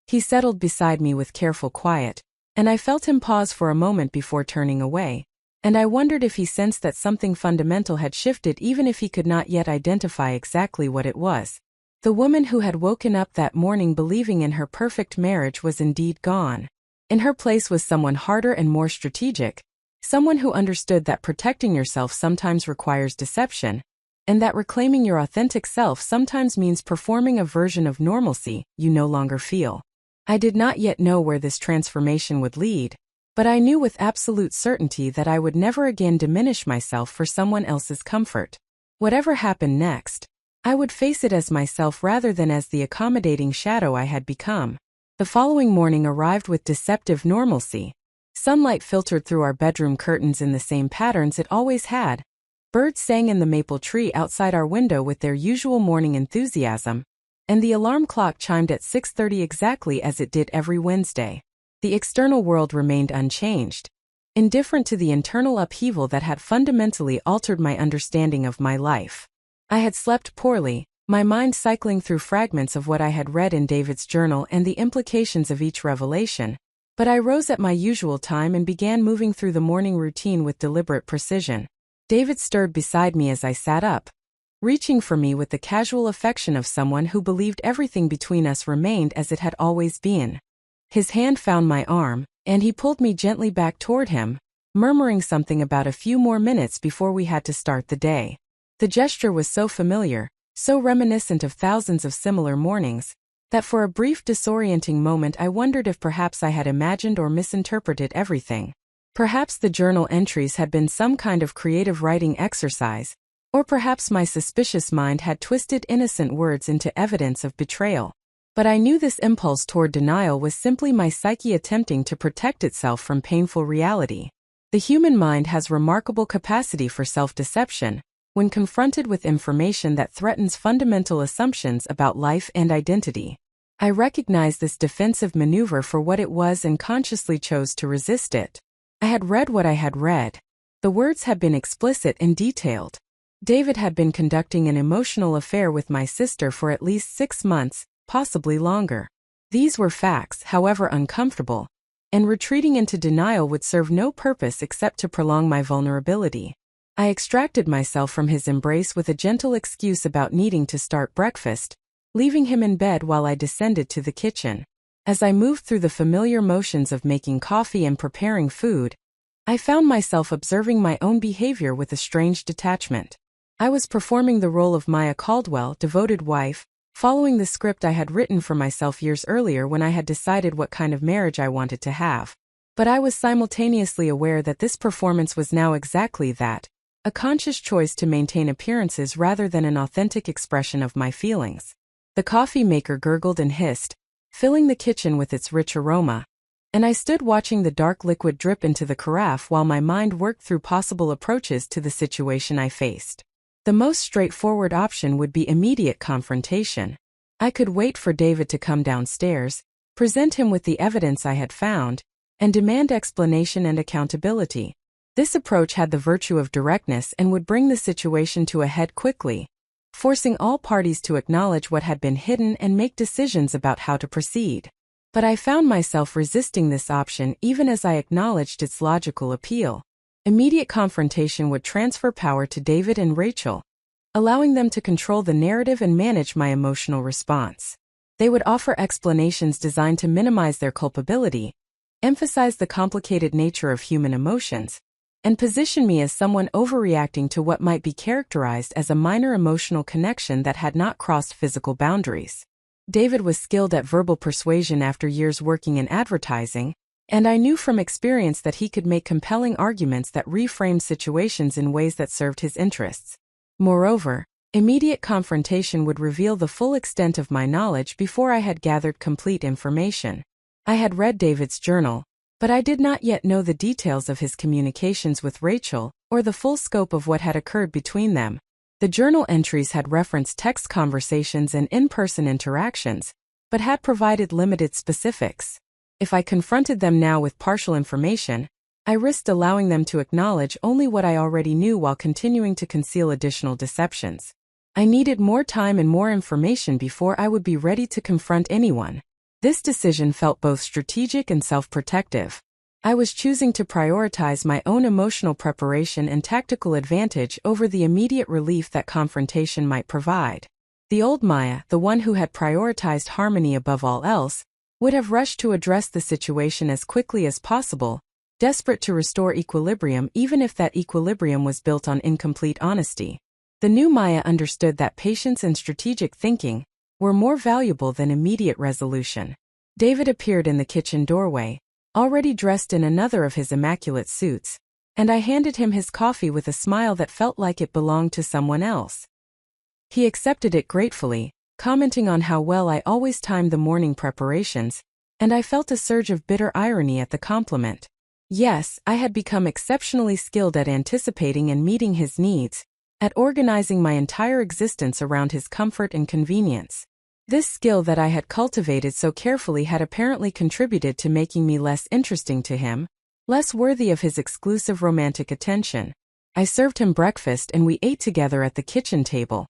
He settled beside me with careful quiet, and I felt him pause for a moment before turning away, and I wondered if he sensed that something fundamental had shifted even if he could not yet identify exactly what it was. The woman who had woken up that morning believing in her perfect marriage was indeed gone. In her place was someone harder and more strategic, someone who understood that protecting yourself sometimes requires deception, and that reclaiming your authentic self sometimes means performing a version of normalcy you no longer feel. I did not yet know where this transformation would lead, but I knew with absolute certainty that I would never again diminish myself for someone else's comfort. Whatever happened next, I would face it as myself rather than as the accommodating shadow I had become. The following morning arrived with deceptive normalcy. Sunlight filtered through our bedroom curtains in the same patterns it always had. Birds sang in the maple tree outside our window with their usual morning enthusiasm, and the alarm clock chimed at 6:30 exactly as it did every Wednesday. The external world remained unchanged, indifferent to the internal upheaval that had fundamentally altered my understanding of my life. I had slept poorly, my mind cycling through fragments of what I had read in David's journal and the implications of each revelation, but I rose at my usual time and began moving through the morning routine with deliberate precision. David stirred beside me as I sat up, reaching for me with the casual affection of someone who believed everything between us remained as it had always been. His hand found my arm, and he pulled me gently back toward him, murmuring something about a few more minutes before we had to start the day. The gesture was so familiar, so reminiscent of thousands of similar mornings, that for a brief disorienting moment I wondered if perhaps I had imagined or misinterpreted everything. Perhaps the journal entries had been some kind of creative writing exercise, or perhaps my suspicious mind had twisted innocent words into evidence of betrayal. But I knew this impulse toward denial was simply my psyche attempting to protect itself from painful reality. The human mind has remarkable capacity for self-deception when confronted with information that threatens fundamental assumptions about life and identity. I recognized this defensive maneuver for what it was and consciously chose to resist it. I had read what I had read. The words had been explicit and detailed. David had been conducting an emotional affair with my sister for at least 6 months, possibly longer. These were facts, however uncomfortable, and retreating into denial would serve no purpose except to prolong my vulnerability. I extracted myself from his embrace with a gentle excuse about needing to start breakfast, leaving him in bed while I descended to the kitchen. As I moved through the familiar motions of making coffee and preparing food, I found myself observing my own behavior with a strange detachment. I was performing the role of Maya Caldwell, devoted wife, following the script I had written for myself years earlier when I had decided what kind of marriage I wanted to have. But I was simultaneously aware that this performance was now exactly that, a conscious choice to maintain appearances rather than an authentic expression of my feelings. The coffee maker gurgled and hissed, filling the kitchen with its rich aroma, and I stood watching the dark liquid drip into the carafe while my mind worked through possible approaches to the situation I faced. The most straightforward option would be immediate confrontation. I could wait for David to come downstairs, present him with the evidence I had found, and demand explanation and accountability. This approach had the virtue of directness and would bring the situation to a head quickly, forcing all parties to acknowledge what had been hidden and make decisions about how to proceed. But I found myself resisting this option even as I acknowledged its logical appeal. Immediate confrontation would transfer power to David and Rachel, allowing them to control the narrative and manage my emotional response. They would offer explanations designed to minimize their culpability, emphasize the complicated nature of human emotions, and position me as someone overreacting to what might be characterized as a minor emotional connection that had not crossed physical boundaries. David was skilled at verbal persuasion after years working in advertising, and I knew from experience that he could make compelling arguments that reframed situations in ways that served his interests. Moreover, immediate confrontation would reveal the full extent of my knowledge before I had gathered complete information. I had read David's journal, but I did not yet know the details of his communications with Rachel, or the full scope of what had occurred between them. The journal entries had referenced text conversations and in-person interactions, but had provided limited specifics. If I confronted them now with partial information, I risked allowing them to acknowledge only what I already knew while continuing to conceal additional deceptions. I needed more time and more information before I would be ready to confront anyone. This decision felt both strategic and self-protective. I was choosing to prioritize my own emotional preparation and tactical advantage over the immediate relief that confrontation might provide. The old Maya, the one who had prioritized harmony above all else, would have rushed to address the situation as quickly as possible, desperate to restore equilibrium even if that equilibrium was built on incomplete honesty. The new Maya understood that patience and strategic thinking were more valuable than immediate resolution. David appeared in the kitchen doorway, already dressed in another of his immaculate suits, and I handed him his coffee with a smile that felt like it belonged to someone else. He accepted it gratefully, commenting on how well I always timed the morning preparations, and I felt a surge of bitter irony at the compliment. Yes, I had become exceptionally skilled at anticipating and meeting his needs, at organizing my entire existence around his comfort and convenience. This skill that I had cultivated so carefully had apparently contributed to making me less interesting to him, less worthy of his exclusive romantic attention. I served him breakfast and we ate together at the kitchen table,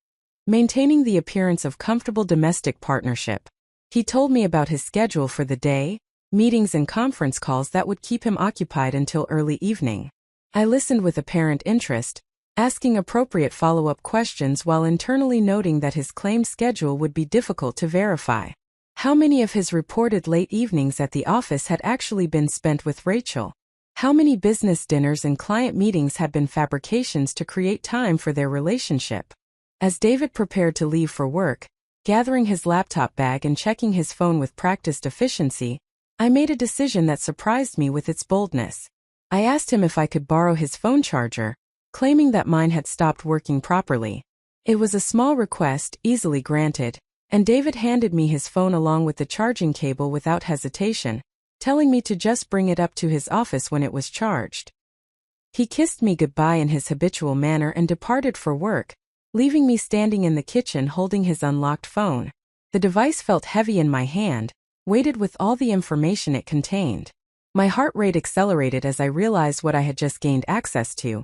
maintaining the appearance of comfortable domestic partnership. He told me about his schedule for the day, meetings and conference calls that would keep him occupied until early evening. I listened with apparent interest, asking appropriate follow-up questions while internally noting that his claimed schedule would be difficult to verify. How many of his reported late evenings at the office had actually been spent with Rachel? How many business dinners and client meetings had been fabrications to create time for their relationship? As David prepared to leave for work, gathering his laptop bag and checking his phone with practiced efficiency, I made a decision that surprised me with its boldness. I asked him if I could borrow his phone charger, claiming that mine had stopped working properly. It was a small request, easily granted, and David handed me his phone along with the charging cable without hesitation, telling me to just bring it up to his office when it was charged. He kissed me goodbye in his habitual manner and departed for work, leaving me standing in the kitchen holding his unlocked phone. The device felt heavy in my hand, weighted with all the information it contained. My heart rate accelerated as I realized what I had just gained access to,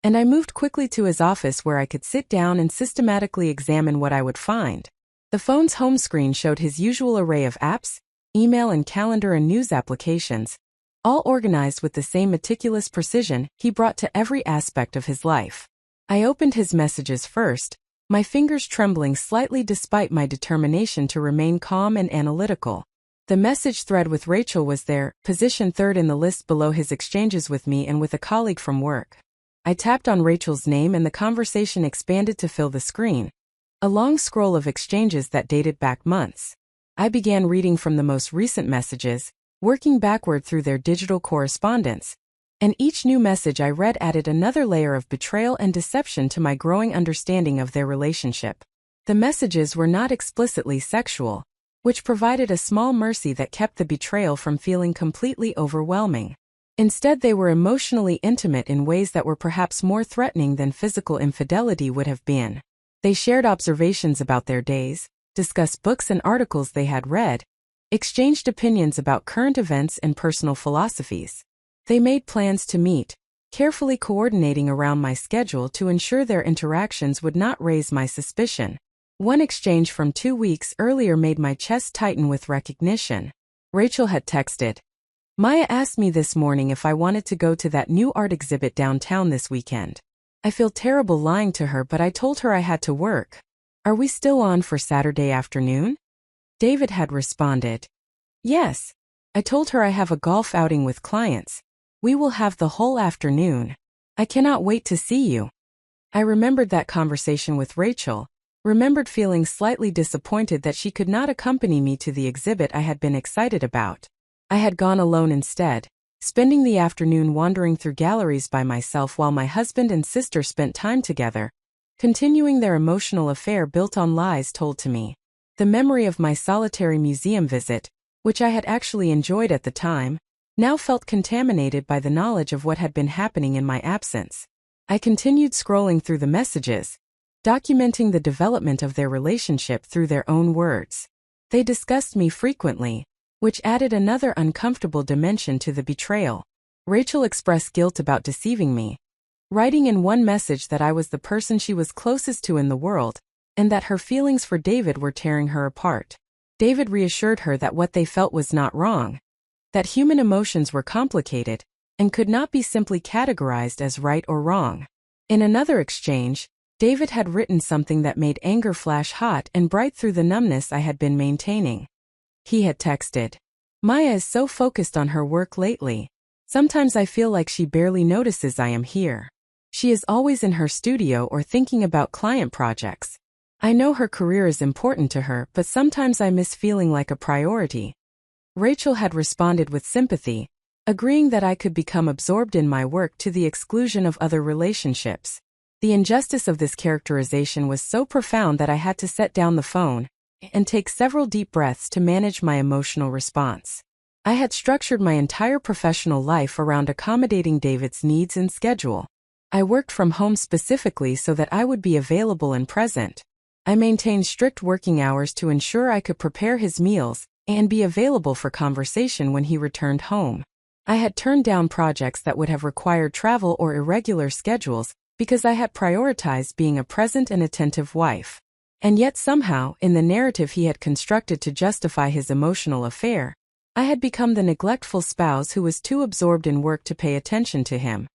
and I moved quickly to his office where I could sit down and systematically examine what I would find. The phone's home screen showed his usual array of apps, email and calendar and news applications, all organized with the same meticulous precision he brought to every aspect of his life. I opened his messages first, my fingers trembling slightly despite my determination to remain calm and analytical. The message thread with Rachel was there, positioned third in the list below his exchanges with me and with a colleague from work. I tapped on Rachel's name and the conversation expanded to fill the screen, a long scroll of exchanges that dated back months. I began reading from the most recent messages, working backward through their digital correspondence, and each new message I read added another layer of betrayal and deception to my growing understanding of their relationship. The messages were not explicitly sexual, which provided a small mercy that kept the betrayal from feeling completely overwhelming. Instead, they were emotionally intimate in ways that were perhaps more threatening than physical infidelity would have been. They shared observations about their days, discussed books and articles they had read, exchanged opinions about current events and personal philosophies. They made plans to meet, carefully coordinating around my schedule to ensure their interactions would not raise my suspicion. One exchange from 2 weeks earlier made my chest tighten with recognition. Rachel had texted, "Maya asked me this morning if I wanted to go to that new art exhibit downtown this weekend. I feel terrible lying to her, but I told her I had to work. Are we still on for Saturday afternoon?" David had responded, "Yes. I told her I have a golf outing with clients. We will have the whole afternoon. I cannot wait to see you." I remembered that conversation with Rachel, remembered feeling slightly disappointed that she could not accompany me to the exhibit I had been excited about. I had gone alone instead, spending the afternoon wandering through galleries by myself while my husband and sister spent time together, continuing their emotional affair built on lies told to me. The memory of my solitary museum visit, which I had actually enjoyed at the time, now felt contaminated by the knowledge of what had been happening in my absence. I continued scrolling through the messages, documenting the development of their relationship through their own words. They discussed me frequently, which added another uncomfortable dimension to the betrayal. Rachel expressed guilt about deceiving me, writing in one message that I was the person she was closest to in the world, and that her feelings for David were tearing her apart. David reassured her that what they felt was not wrong, that human emotions were complicated and could not be simply categorized as right or wrong. In another exchange, David had written something that made anger flash hot and bright through the numbness I had been maintaining. He had texted, "Maya is so focused on her work lately. Sometimes I feel like she barely notices I am here. She is always in her studio or thinking about client projects. I know her career is important to her, but sometimes I miss feeling like a priority." Rachel had responded with sympathy, agreeing that I could become absorbed in my work to the exclusion of other relationships. The injustice of this characterization was so profound that I had to set down the phone and take several deep breaths to manage my emotional response. I had structured my entire professional life around accommodating David's needs and schedule. I worked from home specifically so that I would be available and present. I maintained strict working hours to ensure I could prepare his meals and be available for conversation when he returned home. I had turned down projects that would have required travel or irregular schedules because I had prioritized being a present and attentive wife. And yet somehow, in the narrative he had constructed to justify his emotional affair, I had become the neglectful spouse who was too absorbed in work to pay attention to him.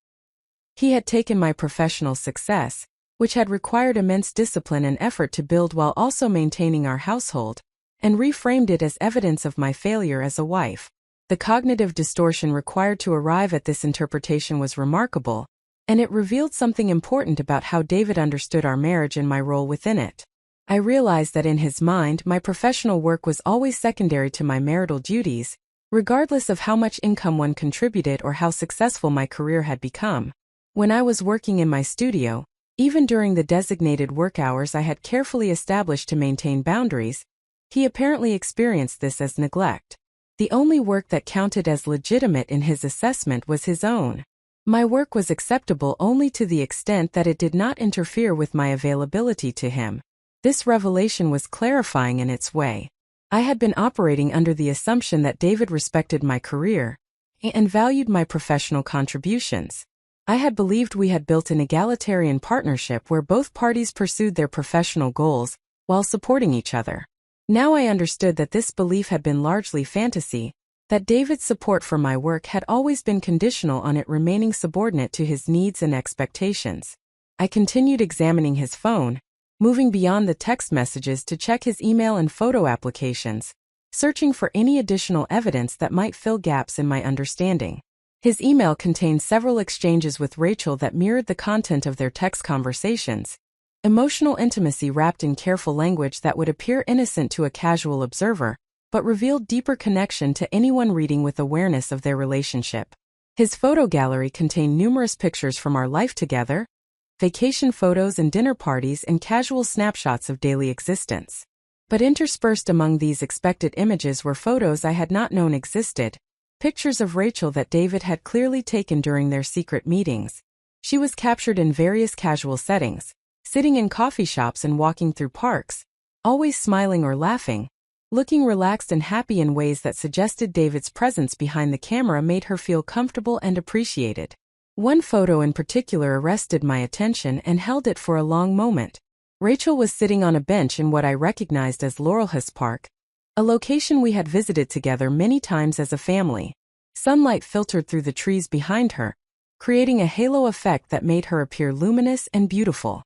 He had taken my professional success, which had required immense discipline and effort to build while also maintaining our household, and reframed it as evidence of my failure as a wife. The cognitive distortion required to arrive at this interpretation was remarkable, and it revealed something important about how David understood our marriage and my role within it. I realized that in his mind, my professional work was always secondary to my marital duties, regardless of how much income one contributed or how successful my career had become. When I was working in my studio, even during the designated work hours I had carefully established to maintain boundaries, he apparently experienced this as neglect. The only work that counted as legitimate in his assessment was his own. My work was acceptable only to the extent that it did not interfere with my availability to him. This revelation was clarifying in its way. I had been operating under the assumption that David respected my career and valued my professional contributions. I had believed we had built an egalitarian partnership where both parties pursued their professional goals while supporting each other. Now I understood that this belief had been largely fantasy, that David's support for my work had always been conditional on it remaining subordinate to his needs and expectations. I continued examining his phone, moving beyond the text messages to check his email and photo applications, searching for any additional evidence that might fill gaps in my understanding. His email contained several exchanges with Rachel that mirrored the content of their text conversations. Emotional intimacy wrapped in careful language that would appear innocent to a casual observer, but revealed deeper connection to anyone reading with awareness of their relationship. His photo gallery contained numerous pictures from our life together, vacation photos and dinner parties and casual snapshots of daily existence. But interspersed among these expected images were photos I had not known existed, pictures of Rachel that David had clearly taken during their secret meetings. She was captured in various casual settings, sitting in coffee shops and walking through parks, always smiling or laughing, looking relaxed and happy in ways that suggested David's presence behind the camera made her feel comfortable and appreciated. One photo in particular arrested my attention and held it for a long moment. Rachel was sitting on a bench in what I recognized as Laurelhurst Park, a location we had visited together many times as a family. Sunlight filtered through the trees behind her, creating a halo effect that made her appear luminous and beautiful.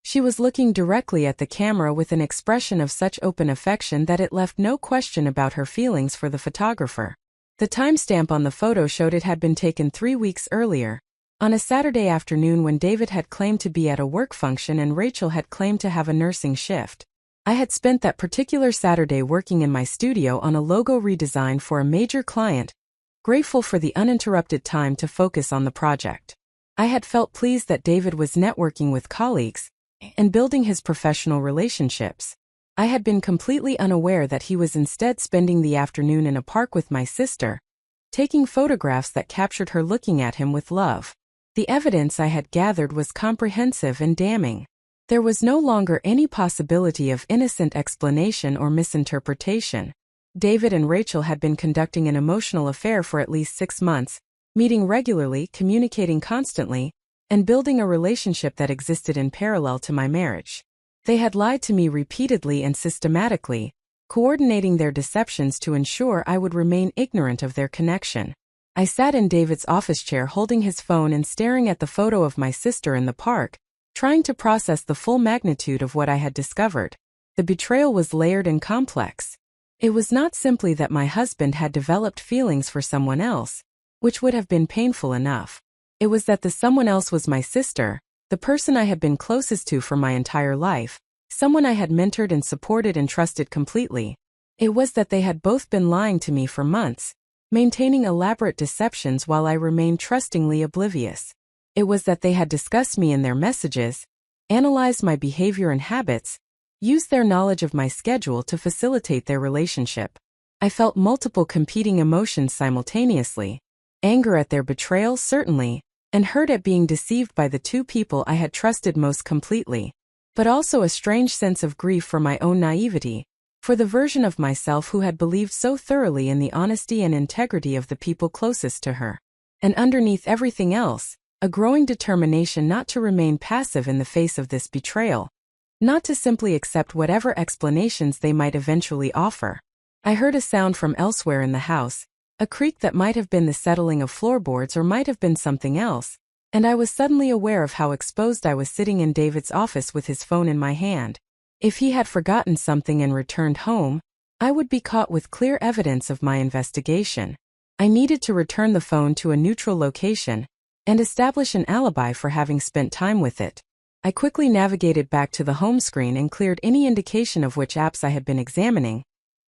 She was looking directly at the camera with an expression of such open affection that it left no question about her feelings for the photographer. The timestamp on the photo showed it had been taken 3 weeks earlier, on a Saturday afternoon when David had claimed to be at a work function and Rachel had claimed to have a nursing shift. I had spent that particular Saturday working in my studio on a logo redesign for a major client, grateful for the uninterrupted time to focus on the project. I had felt pleased that David was networking with colleagues and building his professional relationships. I had been completely unaware that he was instead spending the afternoon in a park with my sister, taking photographs that captured her looking at him with love. The evidence I had gathered was comprehensive and damning. There was no longer any possibility of innocent explanation or misinterpretation. David and Rachel had been conducting an emotional affair for at least 6 months, meeting regularly, communicating constantly, and building a relationship that existed in parallel to my marriage. They had lied to me repeatedly and systematically, coordinating their deceptions to ensure I would remain ignorant of their connection. I sat in David's office chair holding his phone and staring at the photo of my sister in the park, trying to process the full magnitude of what I had discovered. The betrayal was layered and complex. It was not simply that my husband had developed feelings for someone else, which would have been painful enough. It was that the someone else was my sister, the person I had been closest to for my entire life, someone I had mentored and supported and trusted completely. It was that they had both been lying to me for months, maintaining elaborate deceptions while I remained trustingly oblivious. It was that they had discussed me in their messages, analyzed my behavior and habits, used their knowledge of my schedule to facilitate their relationship. I felt multiple competing emotions simultaneously: anger at their betrayal, certainly, and hurt at being deceived by the two people I had trusted most completely, but also a strange sense of grief for my own naivety, for the version of myself who had believed so thoroughly in the honesty and integrity of the people closest to her. And underneath everything else, a growing determination not to remain passive in the face of this betrayal, not to simply accept whatever explanations they might eventually offer. I heard a sound from elsewhere in the house, a creak that might have been the settling of floorboards or might have been something else, and I was suddenly aware of how exposed I was sitting in David's office with his phone in my hand. If he had forgotten something and returned home, I would be caught with clear evidence of my investigation. I needed to return the phone to a neutral location and establish an alibi for having spent time with it. I quickly navigated back to the home screen and cleared any indication of which apps I had been examining,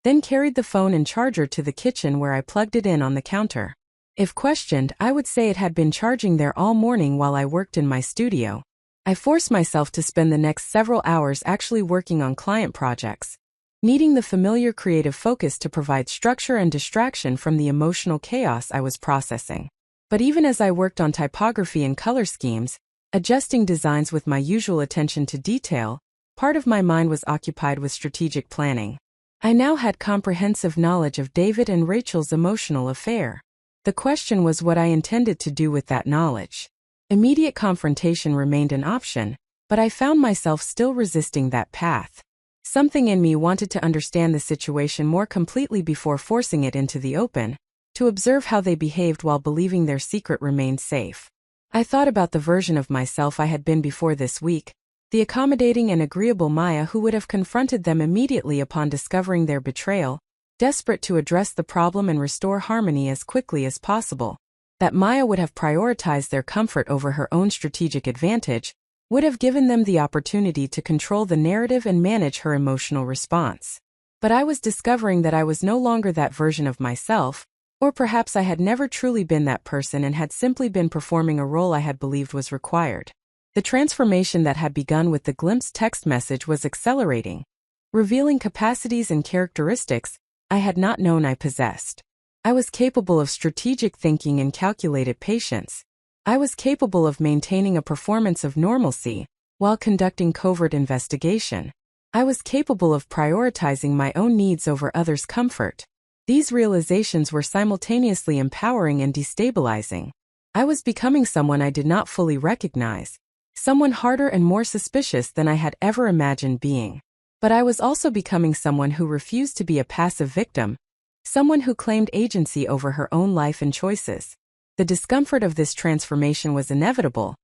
then carried the phone and charger to the kitchen where I plugged it in on the counter. If questioned, I would say it had been charging there all morning while I worked in my studio. I forced myself to spend the next several hours actually working on client projects, needing the familiar creative focus to provide structure and distraction from the emotional chaos I was processing. But even as I worked on typography and color schemes, adjusting designs with my usual attention to detail, Part of my mind was occupied with strategic planning. I now had comprehensive knowledge of David and Rachel's emotional affair. The question was what I intended to do with that knowledge. Immediate confrontation remained an option, but I found myself still resisting that path. Something in me wanted to understand the situation more completely before forcing it into the open, to observe how they behaved while believing their secret remained safe. I thought about the version of myself I had been before this week, the accommodating and agreeable Maya who would have confronted them immediately upon discovering their betrayal, desperate to address the problem and restore harmony as quickly as possible. That Maya would have prioritized their comfort over her own strategic advantage, would have given them the opportunity to control the narrative and manage her emotional response. But I was discovering that I was no longer that version of myself, or perhaps I had never truly been that person and had simply been performing a role I had believed was required. The transformation that had begun with the glimpse text message was accelerating, revealing capacities and characteristics I had not known I possessed. I was capable of strategic thinking and calculated patience. I was capable of maintaining a performance of normalcy while conducting covert investigation. I was capable of prioritizing my own needs over others' comfort. These realizations were simultaneously empowering and destabilizing. I was becoming someone I did not fully recognize, someone harder and more suspicious than I had ever imagined being. But I was also becoming someone who refused to be a passive victim, someone who claimed agency over her own life and choices. The discomfort of this transformation was inevitable,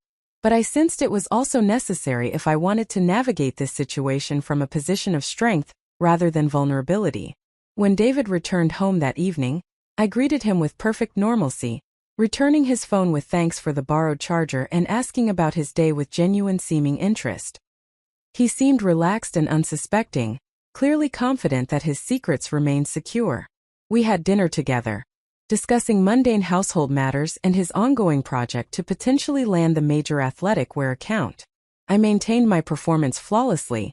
but I sensed it was also necessary if I wanted to navigate this situation from a position of strength rather than vulnerability. When David returned home that evening, I greeted him with perfect normalcy, returning his phone with thanks for the borrowed charger and asking about his day with genuine seeming interest. He seemed relaxed and unsuspecting, clearly confident that his secrets remained secure. We had dinner together, discussing mundane household matters and his ongoing project to potentially land the major athletic wear account. I maintained my performance flawlessly,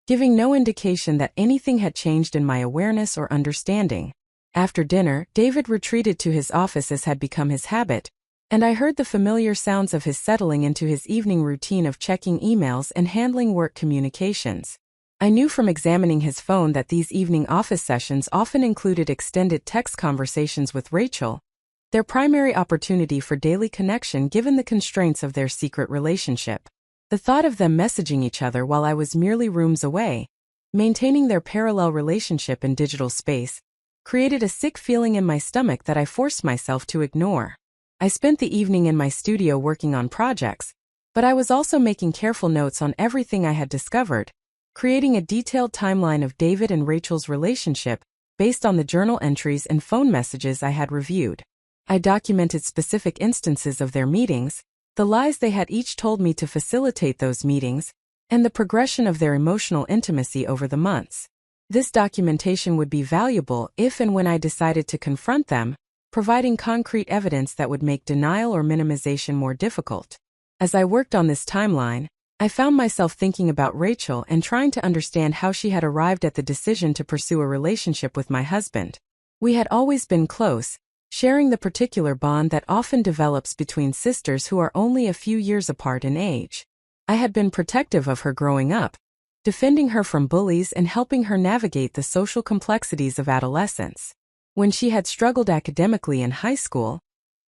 giving no indication that anything had changed in my awareness or understanding. After dinner, David retreated to his office as had become his habit, and I heard the familiar sounds of his settling into his evening routine of checking emails and handling work communications. I knew from examining his phone that these evening office sessions often included extended text conversations with Rachel, their primary opportunity for daily connection given the constraints of their secret relationship. The thought of them messaging each other while I was merely rooms away, maintaining their parallel relationship in digital space, created a sick feeling in my stomach that I forced myself to ignore. I spent the evening in my studio working on projects, but I was also making careful notes on everything I had discovered, creating a detailed timeline of David and Rachel's relationship based on the journal entries and phone messages I had reviewed. I documented specific instances of their meetings, the lies they had each told me to facilitate those meetings, and the progression of their emotional intimacy over the months. This documentation would be valuable if and when I decided to confront them, providing concrete evidence that would make denial or minimization more difficult. As I worked on this timeline, I found myself thinking about Rachel and trying to understand how she had arrived at the decision to pursue a relationship with my husband. We had always been close, sharing the particular bond that often develops between sisters who are only a few years apart in age. I had been protective of her growing up, defending her from bullies and helping her navigate the social complexities of adolescence. When she had struggled academically in high school,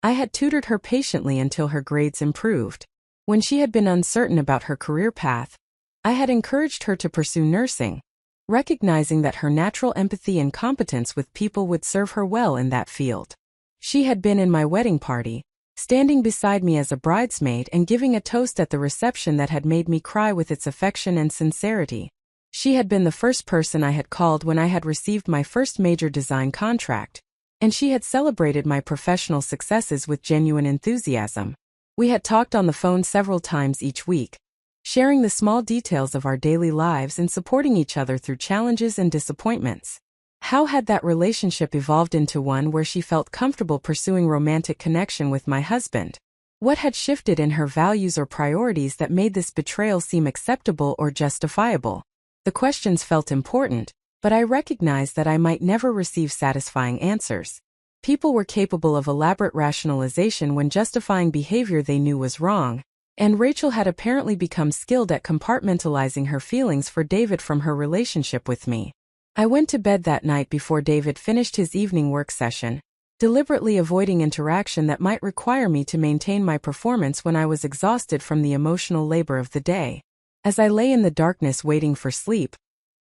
I had tutored her patiently until her grades improved. When she had been uncertain about her career path, I had encouraged her to pursue nursing, recognizing that her natural empathy and competence with people would serve her well in that field. She had been in my wedding party, standing beside me as a bridesmaid and giving a toast at the reception that had made me cry with its affection and sincerity. She had been the first person I had called when I had received my first major design contract, and she had celebrated my professional successes with genuine enthusiasm. We had talked on the phone several times each week, sharing the small details of our daily lives and supporting each other through challenges and disappointments. How had that relationship evolved into one where she felt comfortable pursuing romantic connection with my husband? What had shifted in her values or priorities that made this betrayal seem acceptable or justifiable? The questions felt important, but I recognized that I might never receive satisfying answers. People were capable of elaborate rationalization when justifying behavior they knew was wrong, And Rachel had apparently become skilled at compartmentalizing her feelings for David from her relationship with me. I went to bed that night before David finished his evening work session, deliberately avoiding interaction that might require me to maintain my performance when I was exhausted from the emotional labor of the day. As I lay in the darkness waiting for sleep,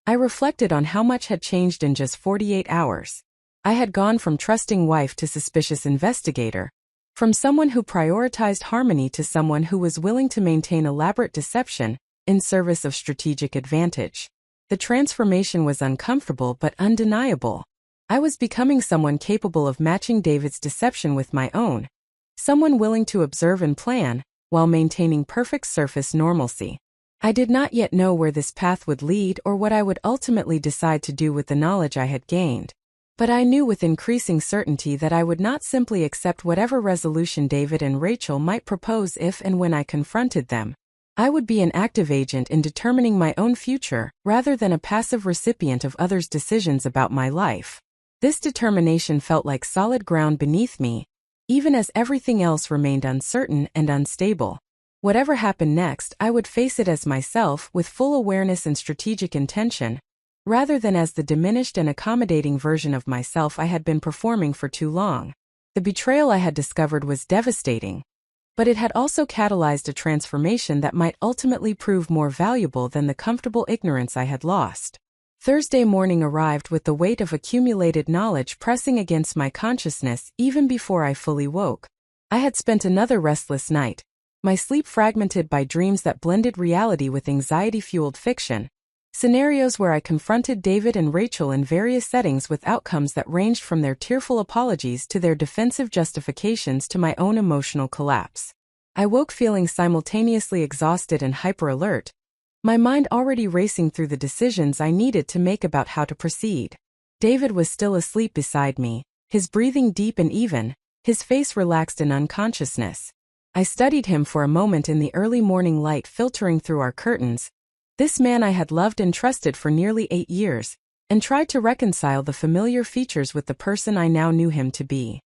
I reflected on how much had changed in just 48 hours. I had gone from trusting wife to suspicious investigator, from someone who prioritized harmony to someone who was willing to maintain elaborate deception in service of strategic advantage. The transformation was uncomfortable but undeniable. I was becoming someone capable of matching David's deception with my own, someone willing to observe and plan while maintaining perfect surface normalcy. I did not yet know where this path would lead or what I would ultimately decide to do with the knowledge I had gained. But I knew with increasing certainty that I would not simply accept whatever resolution David and Rachel might propose if and when I confronted them. I would be an active agent in determining my own future, rather than a passive recipient of others' decisions about my life. This determination felt like solid ground beneath me, even as everything else remained uncertain and unstable. Whatever happened next, I would face it as myself with full awareness and strategic intention, rather than as the diminished and accommodating version of myself I had been performing for too long. The betrayal I had discovered was devastating, but it had also catalyzed a transformation that might ultimately prove more valuable than the comfortable ignorance I had lost. Thursday morning arrived with the weight of accumulated knowledge pressing against my consciousness even before I fully woke. I had spent another restless night, my sleep fragmented by dreams that blended reality with anxiety-fueled fiction. Scenarios where I confronted David and Rachel in various settings with outcomes that ranged from their tearful apologies to their defensive justifications to my own emotional collapse. I woke feeling simultaneously exhausted and hyper-alert, my mind already racing through the decisions I needed to make about how to proceed. David was still asleep beside me, his breathing deep and even, his face relaxed in unconsciousness. I studied him for a moment in the early morning light filtering through our curtains. This man I had loved and trusted for nearly 8 years, and tried to reconcile the familiar features with the person I now knew him to be.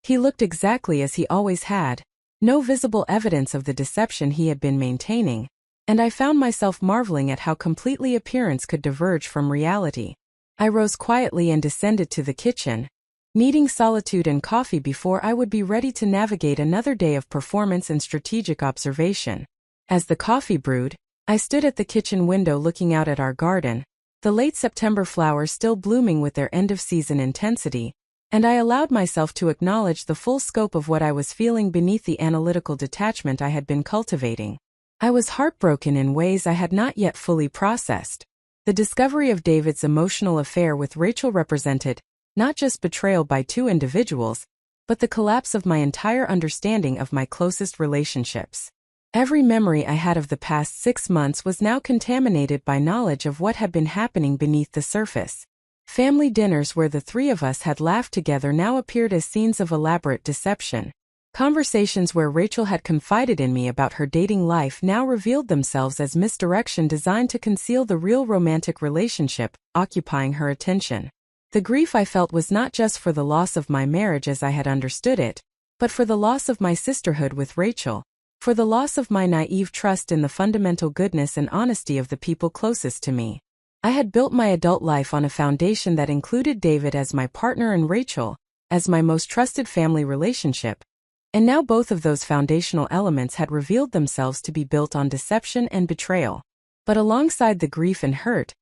He looked exactly as he always had, no visible evidence of the deception he had been maintaining, and I found myself marveling at how completely appearance could diverge from reality. I rose quietly and descended to the kitchen, needing solitude and coffee before I would be ready to navigate another day of performance and strategic observation. As the coffee brewed, I stood at the kitchen window looking out at our garden, the late September flowers still blooming with their end-of-season intensity, and I allowed myself to acknowledge the full scope of what I was feeling beneath the analytical detachment I had been cultivating. I was heartbroken in ways I had not yet fully processed. The discovery of David's emotional affair with Rachel represented not just betrayal by two individuals, but the collapse of my entire understanding of my closest relationships. Every memory I had of the past 6 months was now contaminated by knowledge of what had been happening beneath the surface. Family dinners where the three of us had laughed together now appeared as scenes of elaborate deception. Conversations where Rachel had confided in me about her dating life now revealed themselves as misdirection designed to conceal the real romantic relationship occupying her attention. The grief I felt was not just for the loss of my marriage as I had understood it, but for the loss of my sisterhood with Rachel, for the loss of my naive trust in the fundamental goodness and honesty of the people closest to me. I had built my adult life on a foundation that included David as my partner and Rachel as my most trusted family relationship, and now both of those foundational elements had revealed themselves to be built on deception and betrayal. But alongside the grief and hurt,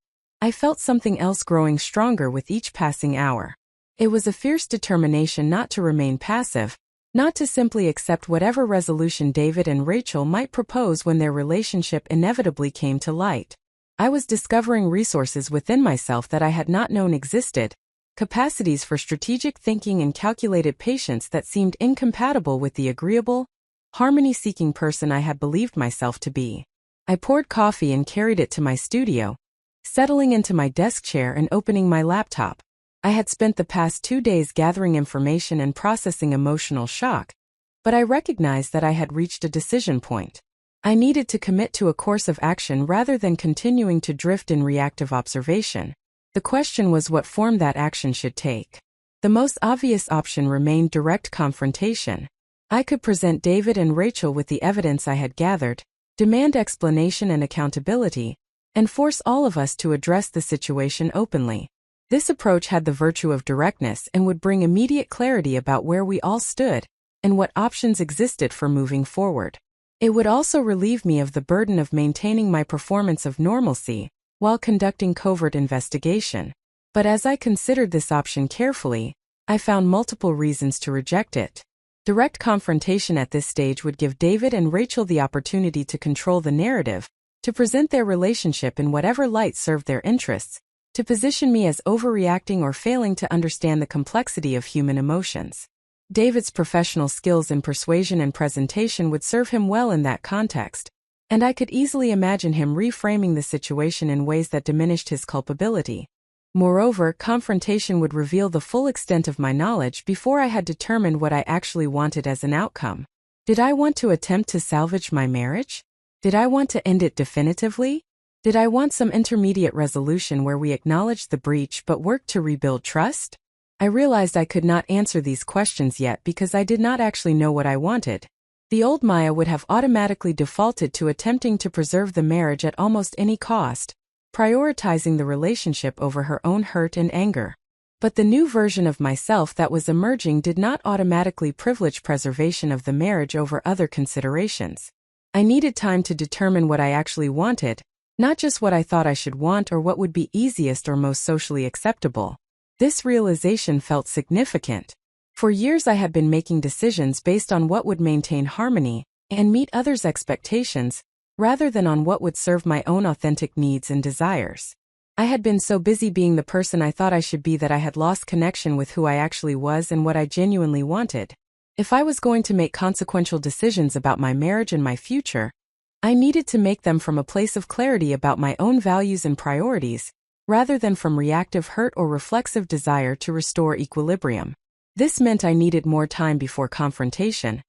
I felt something else growing stronger with each passing hour. It was a fierce determination not to remain passive, not to simply accept whatever resolution David and Rachel might propose when their relationship inevitably came to light. I was discovering resources within myself that I had not known existed, capacities for strategic thinking and calculated patience that seemed incompatible with the agreeable, harmony-seeking person I had believed myself to be. I poured coffee and carried it to my studio, settling into my desk chair and opening my laptop. I had spent the past 2 days gathering information and processing emotional shock, but I recognized that I had reached a decision point. I needed to commit to a course of action rather than continuing to drift in reactive observation. The question was what form that action should take. The most obvious option remained direct confrontation. I could present David and Rachel with the evidence I had gathered, demand explanation and accountability, and force all of us to address the situation openly. This approach had the virtue of directness and would bring immediate clarity about where we all stood and what options existed for moving forward. It would also relieve me of the burden of maintaining my performance of normalcy while conducting covert investigation. But as I considered this option carefully, I found multiple reasons to reject it. Direct confrontation at this stage would give David and Rachel the opportunity to control the narrative, to present their relationship in whatever light served their interests, to position me as overreacting or failing to understand the complexity of human emotions. David's professional skills in persuasion and presentation would serve him well in that context, and I could easily imagine him reframing the situation in ways that diminished his culpability. Moreover, confrontation would reveal the full extent of my knowledge before I had determined what I actually wanted as an outcome. Did I want to attempt to salvage my marriage? Did I want to end it definitively? Did I want some intermediate resolution where we acknowledged the breach but worked to rebuild trust? I realized I could not answer these questions yet because I did not actually know what I wanted. The old Maya would have automatically defaulted to attempting to preserve the marriage at almost any cost, prioritizing the relationship over her own hurt and anger. But the new version of myself that was emerging did not automatically privilege preservation of the marriage over other considerations. I needed time to determine what I actually wanted, not just what I thought I should want or what would be easiest or most socially acceptable. This realization felt significant. For years I had been making decisions based on what would maintain harmony and meet others' expectations, rather than on what would serve my own authentic needs and desires. I had been so busy being the person I thought I should be that I had lost connection with who I actually was and what I genuinely wanted. If I was going to make consequential decisions about my marriage and my future, I needed to make them from a place of clarity about my own values and priorities, rather than from reactive hurt or reflexive desire to restore equilibrium. This meant I needed more time before confrontation,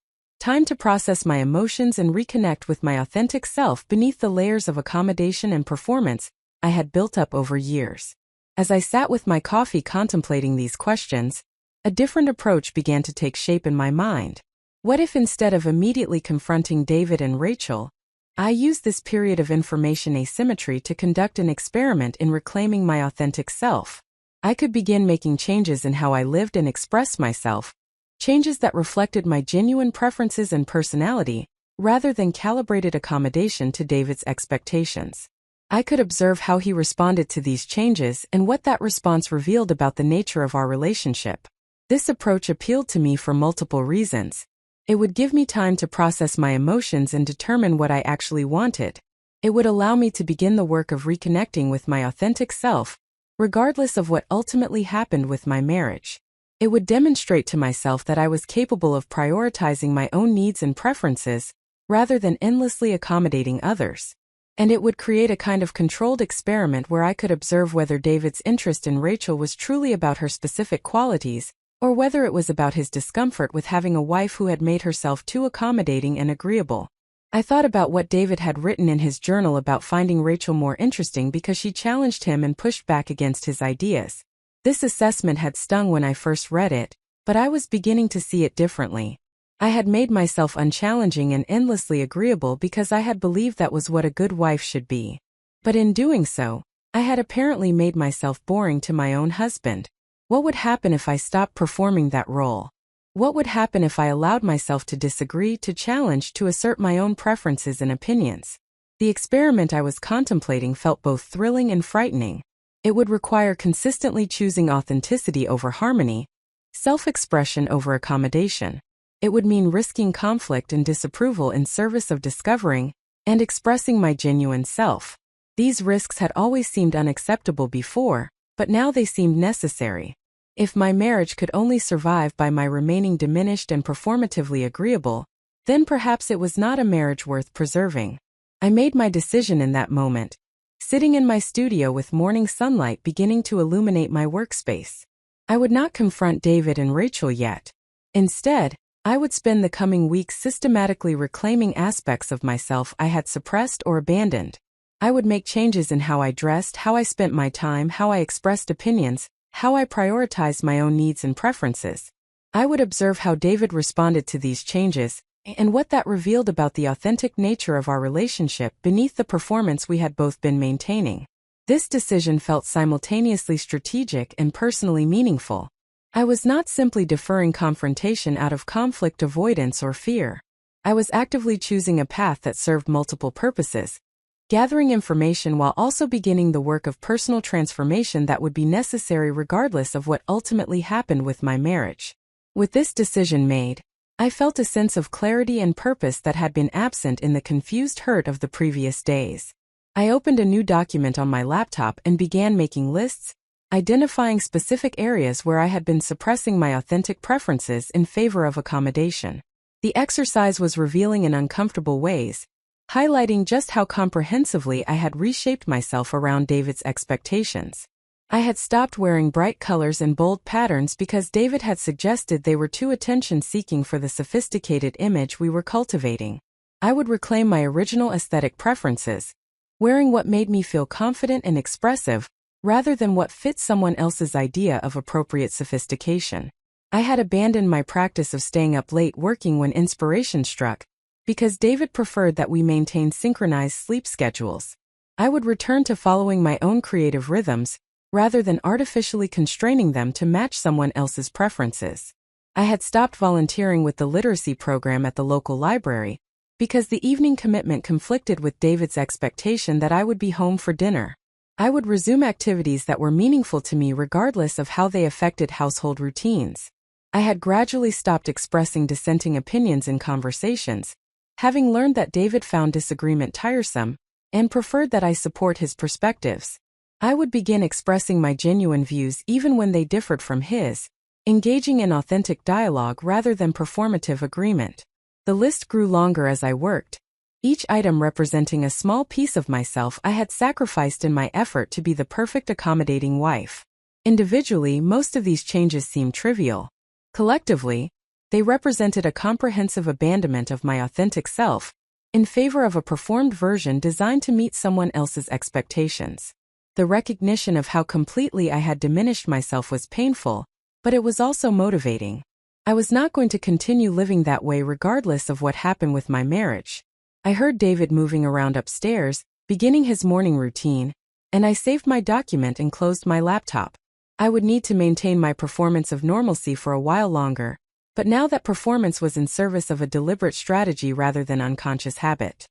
time to process my emotions and reconnect with my authentic self beneath the layers of accommodation and performance I had built up over years. As I sat with my coffee contemplating these questions, a different approach began to take shape in my mind. What if instead of immediately confronting David and Rachel, I used this period of information asymmetry to conduct an experiment in reclaiming my authentic self? I could begin making changes in how I lived and expressed myself, changes that reflected my genuine preferences and personality, rather than calibrated accommodation to David's expectations. I could observe how he responded to these changes and what that response revealed about the nature of our relationship. This approach appealed to me for multiple reasons. It would give me time to process my emotions and determine what I actually wanted. It would allow me to begin the work of reconnecting with my authentic self, regardless of what ultimately happened with my marriage. It would demonstrate to myself that I was capable of prioritizing my own needs and preferences, rather than endlessly accommodating others. And it would create a kind of controlled experiment where I could observe whether David's interest in Rachel was truly about her specific qualities, or whether it was about his discomfort with having a wife who had made herself too accommodating and agreeable. I thought about what David had written in his journal about finding Rachel more interesting because she challenged him and pushed back against his ideas. This assessment had stung when I first read it, but I was beginning to see it differently. I had made myself unchallenging and endlessly agreeable because I had believed that was what a good wife should be. But in doing so, I had apparently made myself boring to my own husband. What would happen if I stopped performing that role? What would happen if I allowed myself to disagree, to challenge, to assert my own preferences and opinions? The experiment I was contemplating felt both thrilling and frightening. It would require consistently choosing authenticity over harmony, self-expression over accommodation. It would mean risking conflict and disapproval in service of discovering and expressing my genuine self. These risks had always seemed unacceptable before, but now they seemed necessary. If my marriage could only survive by my remaining diminished and performatively agreeable, then perhaps it was not a marriage worth preserving. I made my decision in that moment, sitting in my studio with morning sunlight beginning to illuminate my workspace. I would not confront David and Rachel yet. Instead, I would spend the coming weeks systematically reclaiming aspects of myself I had suppressed or abandoned. I would make changes in how I dressed, how I spent my time, how I expressed opinions, how I prioritized my own needs and preferences. I would observe how David responded to these changes, and what that revealed about the authentic nature of our relationship beneath the performance we had both been maintaining. This decision felt simultaneously strategic and personally meaningful. I was not simply deferring confrontation out of conflict avoidance or fear. I was actively choosing a path that served multiple purposes, gathering information while also beginning the work of personal transformation that would be necessary regardless of what ultimately happened with my marriage. With this decision made, I felt a sense of clarity and purpose that had been absent in the confused hurt of the previous days. I opened a new document on my laptop and began making lists, identifying specific areas where I had been suppressing my authentic preferences in favor of accommodation. The exercise was revealing in uncomfortable ways, highlighting just how comprehensively I had reshaped myself around David's expectations. I had stopped wearing bright colors and bold patterns because David had suggested they were too attention-seeking for the sophisticated image we were cultivating. I would reclaim my original aesthetic preferences, wearing what made me feel confident and expressive, rather than what fit someone else's idea of appropriate sophistication. I had abandoned my practice of staying up late working when inspiration struck, because David preferred that we maintain synchronized sleep schedules. I would return to following my own creative rhythms, rather than artificially constraining them to match someone else's preferences. I had stopped volunteering with the literacy program at the local library, because the evening commitment conflicted with David's expectation that I would be home for dinner. I would resume activities that were meaningful to me regardless of how they affected household routines. I had gradually stopped expressing dissenting opinions in conversations, having learned that David found disagreement tiresome, and preferred that I support his perspectives. I would begin expressing my genuine views even when they differed from his, engaging in authentic dialogue rather than performative agreement. The list grew longer as I worked, each item representing a small piece of myself I had sacrificed in my effort to be the perfect accommodating wife. Individually, most of these changes seemed trivial. Collectively, they represented a comprehensive abandonment of my authentic self, in favor of a performed version designed to meet someone else's expectations. The recognition of how completely I had diminished myself was painful, but it was also motivating. I was not going to continue living that way regardless of what happened with my marriage. I heard David moving around upstairs, beginning his morning routine, and I saved my document and closed my laptop. I would need to maintain my performance of normalcy for a while longer, but now that performance was in service of a deliberate strategy rather than unconscious habit.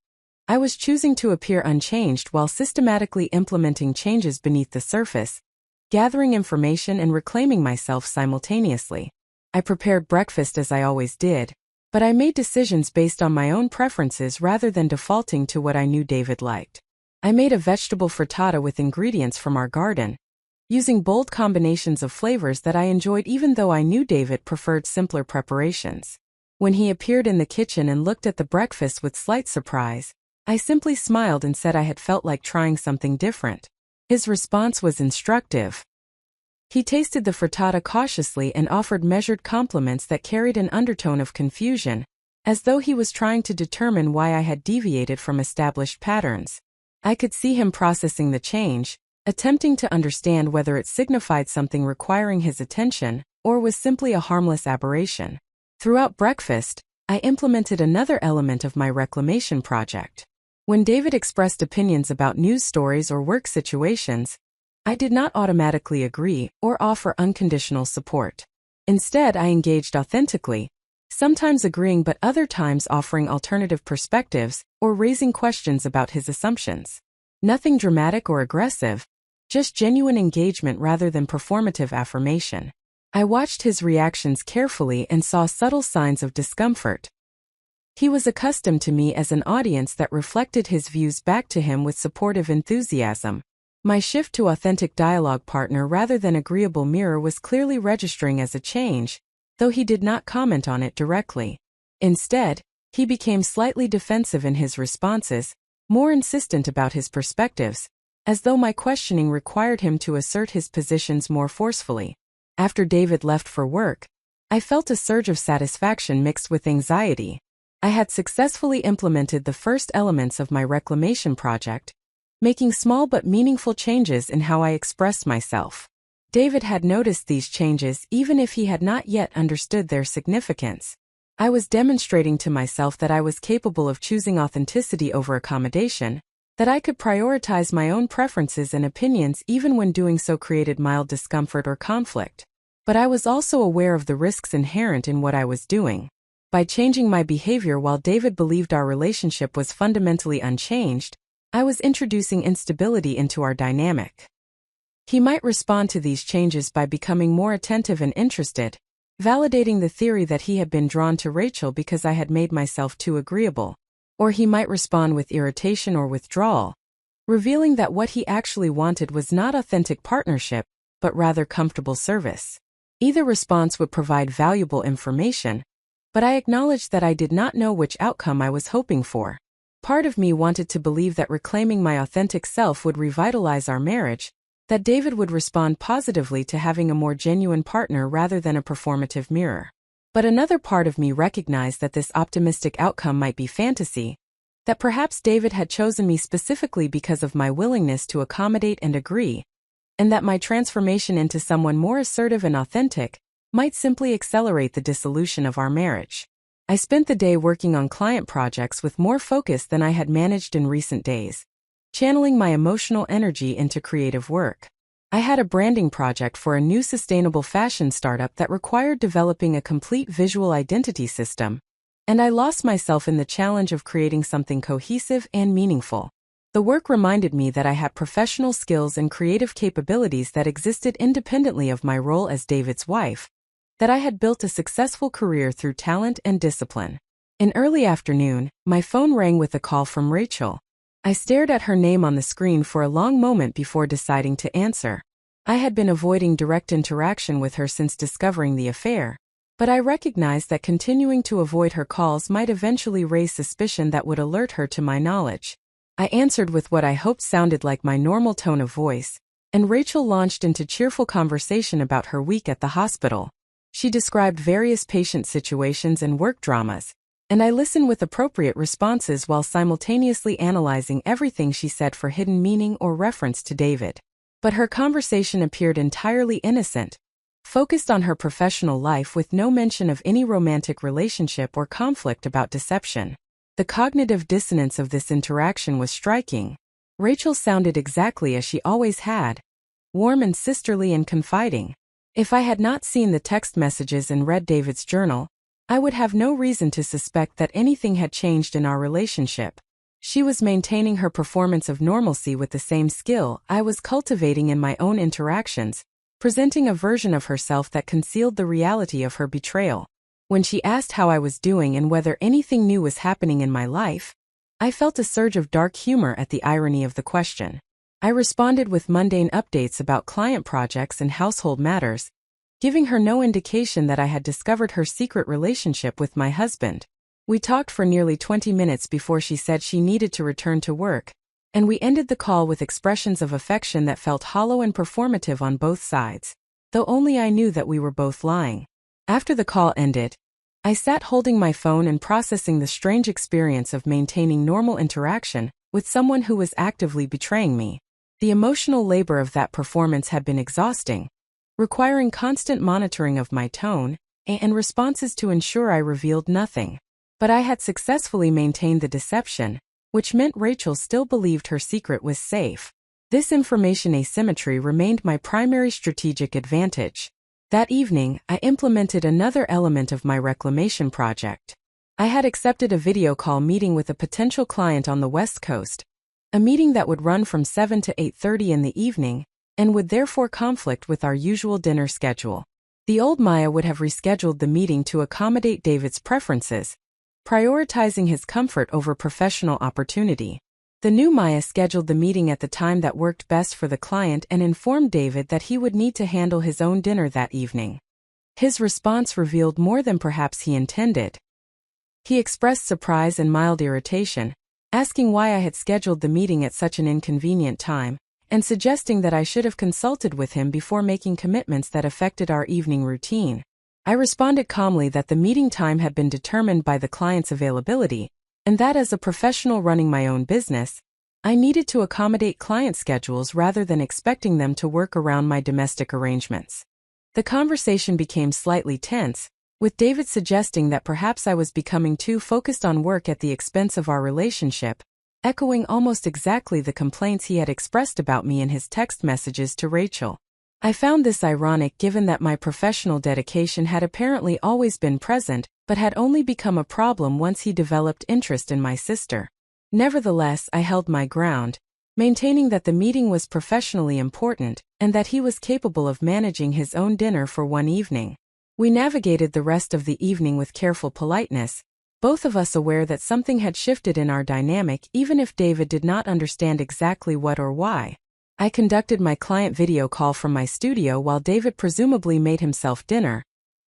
I was choosing to appear unchanged while systematically implementing changes beneath the surface, gathering information and reclaiming myself simultaneously. I prepared breakfast as I always did, but I made decisions based on my own preferences rather than defaulting to what I knew David liked. I made a vegetable frittata with ingredients from our garden, using bold combinations of flavors that I enjoyed even though I knew David preferred simpler preparations. When he appeared in the kitchen and looked at the breakfast with slight surprise, I simply smiled and said I had felt like trying something different. His response was instructive. He tasted the frittata cautiously and offered measured compliments that carried an undertone of confusion, as though he was trying to determine why I had deviated from established patterns. I could see him processing the change, attempting to understand whether it signified something requiring his attention, or was simply a harmless aberration. Throughout breakfast, I implemented another element of my reclamation project. When David expressed opinions about news stories or work situations, I did not automatically agree or offer unconditional support. Instead, I engaged authentically, sometimes agreeing but other times offering alternative perspectives or raising questions about his assumptions. Nothing dramatic or aggressive, just genuine engagement rather than performative affirmation. I watched his reactions carefully and saw subtle signs of discomfort. He was accustomed to me as an audience that reflected his views back to him with supportive enthusiasm. My shift to authentic dialogue partner rather than agreeable mirror was clearly registering as a change, though he did not comment on it directly. Instead, he became slightly defensive in his responses, more insistent about his perspectives, as though my questioning required him to assert his positions more forcefully. After David left for work, I felt a surge of satisfaction mixed with anxiety. I had successfully implemented the first elements of my reclamation project, making small but meaningful changes in how I expressed myself. David had noticed these changes even if he had not yet understood their significance. I was demonstrating to myself that I was capable of choosing authenticity over accommodation, that I could prioritize my own preferences and opinions even when doing so created mild discomfort or conflict. But I was also aware of the risks inherent in what I was doing. By changing my behavior while David believed our relationship was fundamentally unchanged, I was introducing instability into our dynamic. He might respond to these changes by becoming more attentive and interested, validating the theory that he had been drawn to Rachel because I had made myself too agreeable. Or he might respond with irritation or withdrawal, revealing that what he actually wanted was not authentic partnership, but rather comfortable service. Either response would provide valuable information, but I acknowledged that I did not know which outcome I was hoping for. Part of me wanted to believe that reclaiming my authentic self would revitalize our marriage, that David would respond positively to having a more genuine partner rather than a performative mirror. But another part of me recognized that this optimistic outcome might be fantasy, that perhaps David had chosen me specifically because of my willingness to accommodate and agree, and that my transformation into someone more assertive and authentic might simply accelerate the dissolution of our marriage. I spent the day working on client projects with more focus than I had managed in recent days, channeling my emotional energy into creative work. I had a branding project for a new sustainable fashion startup that required developing a complete visual identity system, and I lost myself in the challenge of creating something cohesive and meaningful. The work reminded me that I had professional skills and creative capabilities that existed independently of my role as David's wife, that I had built a successful career through talent and discipline. In early afternoon, my phone rang with a call from Rachel. I stared at her name on the screen for a long moment before deciding to answer. I had been avoiding direct interaction with her since discovering the affair, but I recognized that continuing to avoid her calls might eventually raise suspicion that would alert her to my knowledge. I answered with what I hoped sounded like my normal tone of voice, and Rachel launched into cheerful conversation about her week at the hospital. She described various patient situations and work dramas, and I listened with appropriate responses while simultaneously analyzing everything she said for hidden meaning or reference to David. But her conversation appeared entirely innocent, focused on her professional life with no mention of any romantic relationship or conflict about deception. The cognitive dissonance of this interaction was striking. Rachel sounded exactly as she always had, warm and sisterly and confiding. If I had not seen the text messages and read David's journal, I would have no reason to suspect that anything had changed in our relationship. She was maintaining her performance of normalcy with the same skill I was cultivating in my own interactions, presenting a version of herself that concealed the reality of her betrayal. When she asked how I was doing and whether anything new was happening in my life, I felt a surge of dark humor at the irony of the question. I responded with mundane updates about client projects and household matters, giving her no indication that I had discovered her secret relationship with my husband. We talked for nearly 20 minutes before she said she needed to return to work, and we ended the call with expressions of affection that felt hollow and performative on both sides, though only I knew that we were both lying. After the call ended, I sat holding my phone and processing the strange experience of maintaining normal interaction with someone who was actively betraying me. The emotional labor of that performance had been exhausting, requiring constant monitoring of my tone and responses to ensure I revealed nothing. But I had successfully maintained the deception, which meant Rachel still believed her secret was safe. This information asymmetry remained my primary strategic advantage. That evening, I implemented another element of my reclamation project. I had accepted a video call meeting with a potential client on the West Coast, a meeting that would run from 7 to 8:30 in the evening, and would therefore conflict with our usual dinner schedule. The old Maya would have rescheduled the meeting to accommodate David's preferences, prioritizing his comfort over professional opportunity. The new Maya scheduled the meeting at the time that worked best for the client and informed David that he would need to handle his own dinner that evening. His response revealed more than perhaps he intended. He expressed surprise and mild irritation, asking why I had scheduled the meeting at such an inconvenient time, and suggesting that I should have consulted with him before making commitments that affected our evening routine. I responded calmly that the meeting time had been determined by the client's availability, and that as a professional running my own business, I needed to accommodate client schedules rather than expecting them to work around my domestic arrangements. The conversation became slightly tense, with David suggesting that perhaps I was becoming too focused on work at the expense of our relationship, echoing almost exactly the complaints he had expressed about me in his text messages to Rachel. I found this ironic given that my professional dedication had apparently always been present, but had only become a problem once he developed interest in my sister. Nevertheless, I held my ground, maintaining that the meeting was professionally important, and that he was capable of managing his own dinner for one evening. We navigated the rest of the evening with careful politeness, both of us aware that something had shifted in our dynamic even if David did not understand exactly what or why. I conducted my client video call from my studio while David presumably made himself dinner,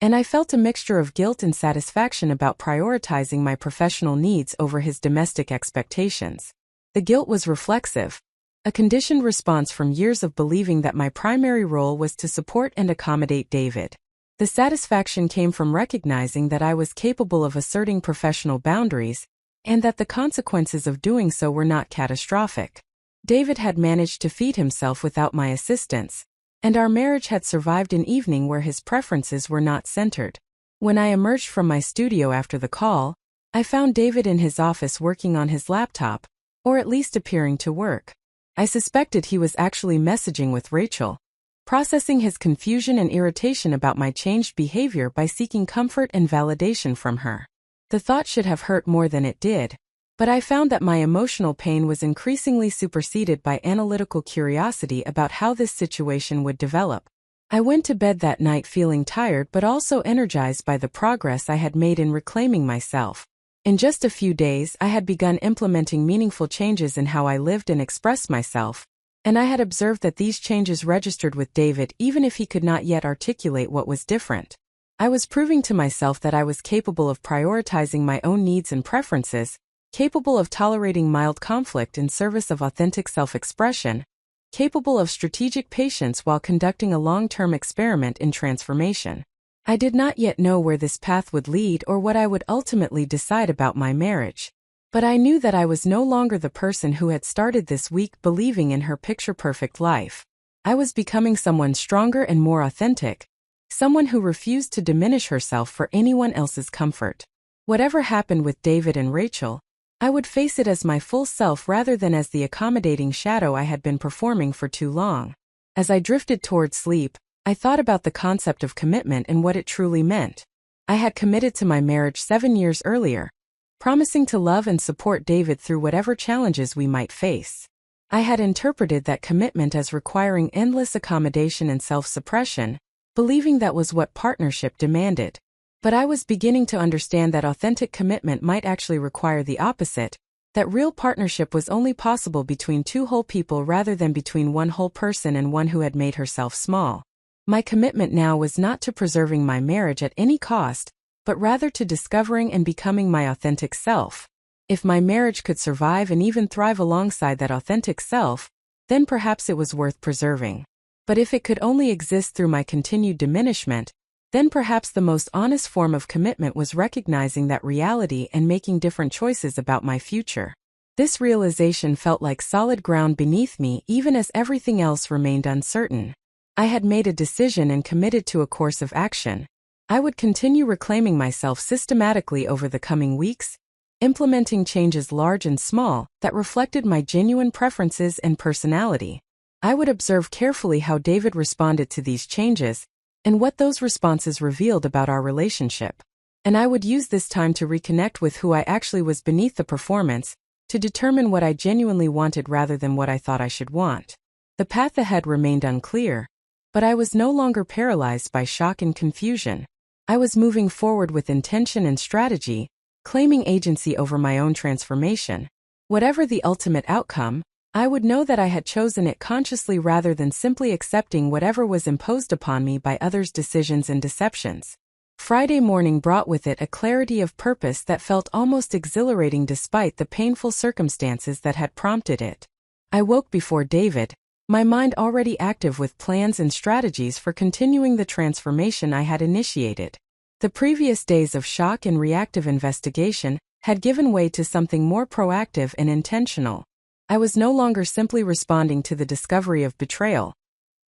and I felt a mixture of guilt and satisfaction about prioritizing my professional needs over his domestic expectations. The guilt was reflexive, a conditioned response from years of believing that my primary role was to support and accommodate David. The satisfaction came from recognizing that I was capable of asserting professional boundaries, and that the consequences of doing so were not catastrophic. David had managed to feed himself without my assistance, and our marriage had survived an evening where his preferences were not centered. When I emerged from my studio after the call, I found David in his office working on his laptop, or at least appearing to work. I suspected he was actually messaging with Rachel, processing his confusion and irritation about my changed behavior by seeking comfort and validation from her. The thought should have hurt more than it did, but I found that my emotional pain was increasingly superseded by analytical curiosity about how this situation would develop. I went to bed that night feeling tired but also energized by the progress I had made in reclaiming myself. In just a few days, I had begun implementing meaningful changes in how I lived and expressed myself, and I had observed that these changes registered with David even if he could not yet articulate what was different. I was proving to myself that I was capable of prioritizing my own needs and preferences, capable of tolerating mild conflict in service of authentic self-expression, capable of strategic patience while conducting a long-term experiment in transformation. I did not yet know where this path would lead or what I would ultimately decide about my marriage. But I knew that I was no longer the person who had started this week believing in her picture-perfect life. I was becoming someone stronger and more authentic, someone who refused to diminish herself for anyone else's comfort. Whatever happened with David and Rachel, I would face it as my full self rather than as the accommodating shadow I had been performing for too long. As I drifted toward sleep, I thought about the concept of commitment and what it truly meant. I had committed to my marriage 7 years earlier, promising to love and support David through whatever challenges we might face. I had interpreted that commitment as requiring endless accommodation and self-suppression, believing that was what partnership demanded. But I was beginning to understand that authentic commitment might actually require the opposite, that real partnership was only possible between two whole people rather than between one whole person and one who had made herself small. My commitment now was not to preserving my marriage at any cost, but rather to discovering and becoming my authentic self. If my marriage could survive and even thrive alongside that authentic self, then perhaps it was worth preserving. But if it could only exist through my continued diminishment, then perhaps the most honest form of commitment was recognizing that reality and making different choices about my future. This realization felt like solid ground beneath me even as everything else remained uncertain. I had made a decision and committed to a course of action. I would continue reclaiming myself systematically over the coming weeks, implementing changes large and small that reflected my genuine preferences and personality. I would observe carefully how David responded to these changes, and what those responses revealed about our relationship. And I would use this time to reconnect with who I actually was beneath the performance, to determine what I genuinely wanted rather than what I thought I should want. The path ahead remained unclear, but I was no longer paralyzed by shock and confusion. I was moving forward with intention and strategy, claiming agency over my own transformation. Whatever the ultimate outcome, I would know that I had chosen it consciously rather than simply accepting whatever was imposed upon me by others' decisions and deceptions. Friday morning brought with it a clarity of purpose that felt almost exhilarating despite the painful circumstances that had prompted it. I woke before David, my mind already active with plans and strategies for continuing the transformation I had initiated. The previous days of shock and reactive investigation had given way to something more proactive and intentional. I was no longer simply responding to the discovery of betrayal.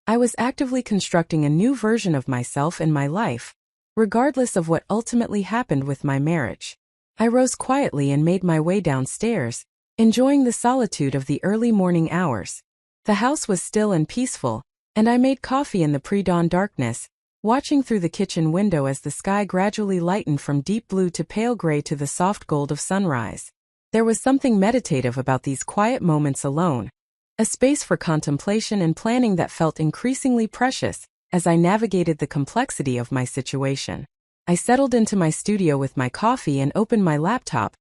I was actively constructing a new version of myself and my life, regardless of what ultimately happened with my marriage. I rose quietly and made my way downstairs, enjoying the solitude of the early morning hours. The house was still and peaceful, and I made coffee in the pre-dawn darkness, watching through the kitchen window as the sky gradually lightened from deep blue to pale gray to the soft gold of sunrise. There was something meditative about these quiet moments alone, a space for contemplation and planning that felt increasingly precious as I navigated the complexity of my situation. I settled into my studio with my coffee and opened my laptop,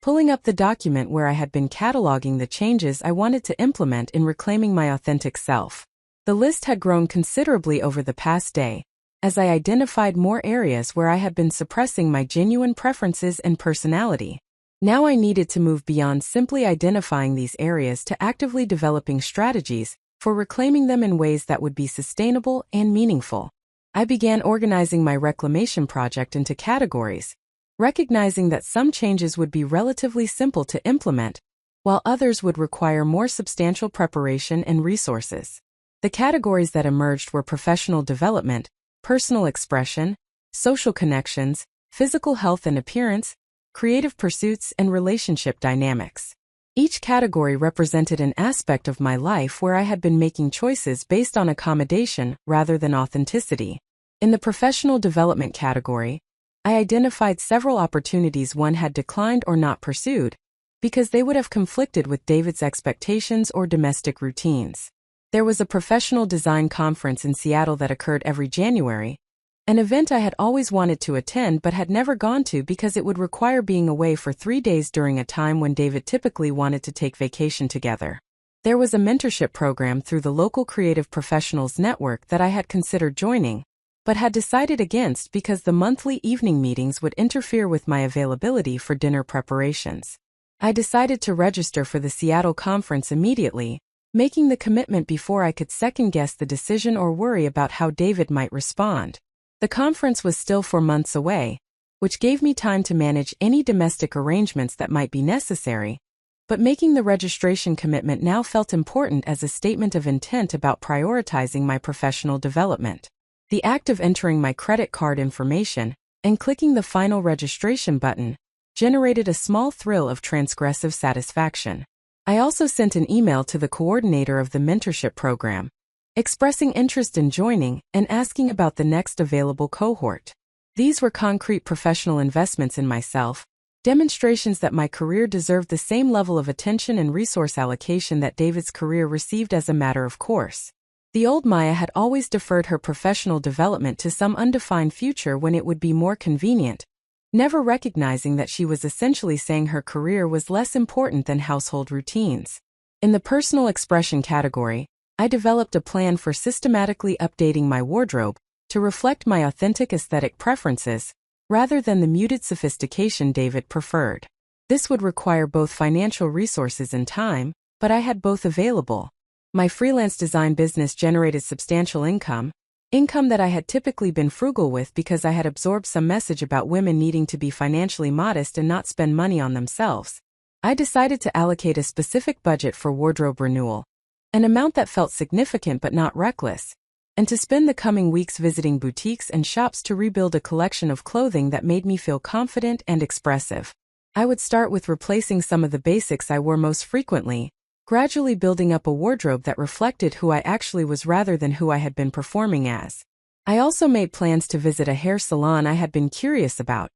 pulling up the document where I had been cataloging the changes I wanted to implement in reclaiming my authentic self. The list had grown considerably over the past day, as I identified more areas where I had been suppressing my genuine preferences and personality. Now I needed to move beyond simply identifying these areas to actively developing strategies for reclaiming them in ways that would be sustainable and meaningful. I began organizing my reclamation project into categories, recognizing that some changes would be relatively simple to implement, while others would require more substantial preparation and resources. The categories that emerged were professional development, personal expression, social connections, physical health and appearance, creative pursuits, and relationship dynamics. Each category represented an aspect of my life where I had been making choices based on accommodation rather than authenticity. In the professional development category, I identified several opportunities one had declined or not pursued because they would have conflicted with David's expectations or domestic routines. There was a professional design conference in Seattle that occurred every January, an event I had always wanted to attend but had never gone to because it would require being away for 3 days during a time when David typically wanted to take vacation together. There was a mentorship program through the local creative professionals network that I had considered joining, but had decided against because the monthly evening meetings would interfere with my availability for dinner preparations. I decided to register for the Seattle conference immediately, making the commitment before I could second-guess the decision or worry about how David might respond. The conference was still 4 months away, which gave me time to manage any domestic arrangements that might be necessary, but making the registration commitment now felt important as a statement of intent about prioritizing my professional development. The act of entering my credit card information and clicking the final registration button generated a small thrill of transgressive satisfaction. I also sent an email to the coordinator of the mentorship program, expressing interest in joining and asking about the next available cohort. These were concrete professional investments in myself, demonstrations that my career deserved the same level of attention and resource allocation that David's career received as a matter of course. The old Maya had always deferred her professional development to some undefined future when it would be more convenient, never recognizing that she was essentially saying her career was less important than household routines. In the personal expression category, I developed a plan for systematically updating my wardrobe to reflect my authentic aesthetic preferences, rather than the muted sophistication David preferred. This would require both financial resources and time, but I had both available. My freelance design business generated substantial income that I had typically been frugal with because I had absorbed some message about women needing to be financially modest and not spend money on themselves. I decided to allocate a specific budget for wardrobe renewal, an amount that felt significant but not reckless, and to spend the coming weeks visiting boutiques and shops to rebuild a collection of clothing that made me feel confident and expressive. I would start with replacing some of the basics I wore most frequently, gradually building up a wardrobe that reflected who I actually was rather than who I had been performing as. I also made plans to visit a hair salon I had been curious about,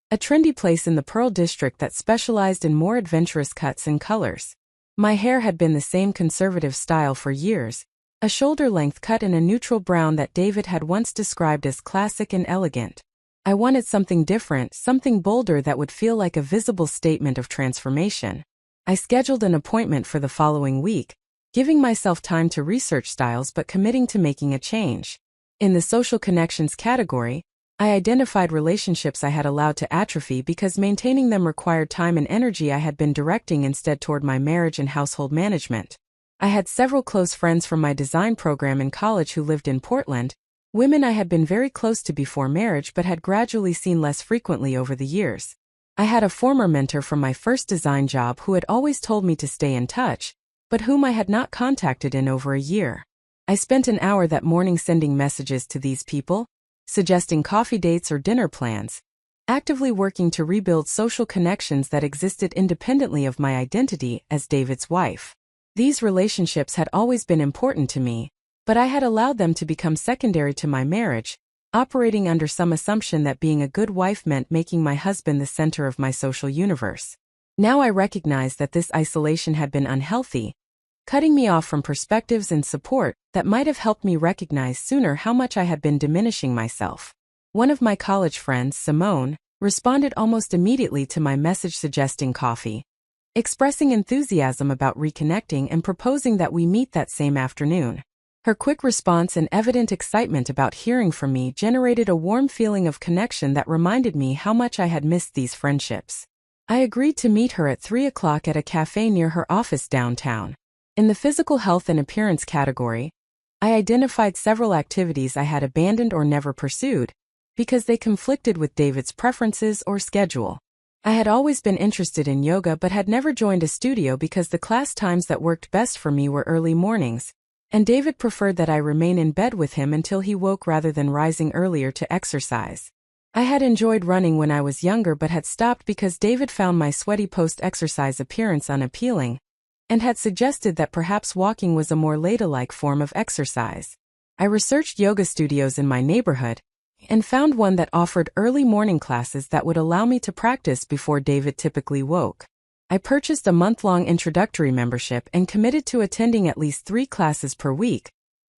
a trendy place in the Pearl District that specialized in more adventurous cuts and colors. My hair had been the same conservative style for years, a shoulder-length cut in a neutral brown that David had once described as classic and elegant. I wanted something different, something bolder that would feel like a visible statement of transformation. I scheduled an appointment for the following week, giving myself time to research styles but committing to making a change. In the social connections category, I identified relationships I had allowed to atrophy because maintaining them required time and energy I had been directing instead toward my marriage and household management. I had several close friends from my design program in college who lived in Portland, women I had been very close to before marriage but had gradually seen less frequently over the years. I had a former mentor from my first design job who had always told me to stay in touch, but whom I had not contacted in over a year. I spent an hour that morning sending messages to these people, suggesting coffee dates or dinner plans, actively working to rebuild social connections that existed independently of my identity as David's wife. These relationships had always been important to me, but I had allowed them to become secondary to my marriage, operating under some assumption that being a good wife meant making my husband the center of my social universe. Now I recognized that this isolation had been unhealthy, cutting me off from perspectives and support that might have helped me recognize sooner how much I had been diminishing myself. One of my college friends, Simone, responded almost immediately to my message suggesting coffee, expressing enthusiasm about reconnecting and proposing that we meet that same afternoon. Her quick response and evident excitement about hearing from me generated a warm feeling of connection that reminded me how much I had missed these friendships. I agreed to meet her at 3 o'clock at a cafe near her office downtown. In the physical health and appearance category, I identified several activities I had abandoned or never pursued because they conflicted with David's preferences or schedule. I had always been interested in yoga but had never joined a studio because the class times that worked best for me were early mornings, and David preferred that I remain in bed with him until he woke rather than rising earlier to exercise. I had enjoyed running when I was younger but had stopped because David found my sweaty post-exercise appearance unappealing, and had suggested that perhaps walking was a more ladylike form of exercise. I researched yoga studios in my neighborhood, and found one that offered early morning classes that would allow me to practice before David typically woke. I purchased a month-long introductory membership and committed to attending at least 3 classes per week,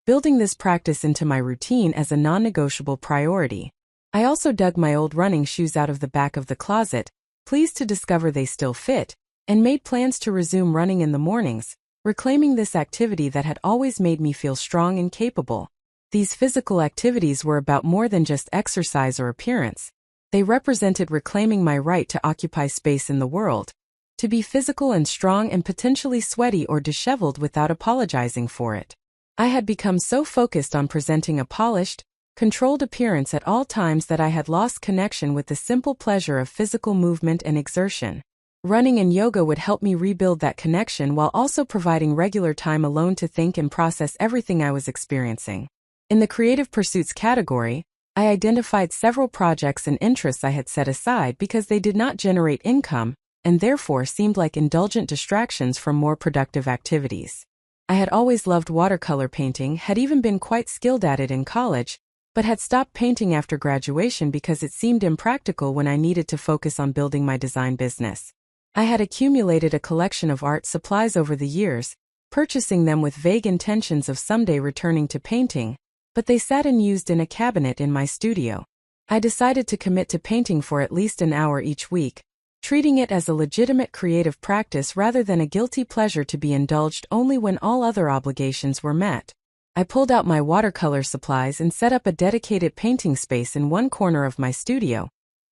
building this practice into my routine as a non-negotiable priority. I also dug my old running shoes out of the back of the closet, pleased to discover they still fit, and made plans to resume running in the mornings, reclaiming this activity that had always made me feel strong and capable. These physical activities were about more than just exercise or appearance. They represented reclaiming my right to occupy space in the world, to be physical and strong and potentially sweaty or disheveled without apologizing for it. I had become so focused on presenting a polished, controlled appearance at all times that I had lost connection with the simple pleasure of physical movement and exertion. Running and yoga would help me rebuild that connection while also providing regular time alone to think and process everything I was experiencing. In the creative pursuits category, I identified several projects and interests I had set aside because they did not generate income and therefore seemed like indulgent distractions from more productive activities. I had always loved watercolor painting, had even been quite skilled at it in college, but had stopped painting after graduation because it seemed impractical when I needed to focus on building my design business. I had accumulated a collection of art supplies over the years, purchasing them with vague intentions of someday returning to painting, but they sat unused in a cabinet in my studio. I decided to commit to painting for at least an hour each week, treating it as a legitimate creative practice rather than a guilty pleasure to be indulged only when all other obligations were met. I pulled out my watercolor supplies and set up a dedicated painting space in one corner of my studio,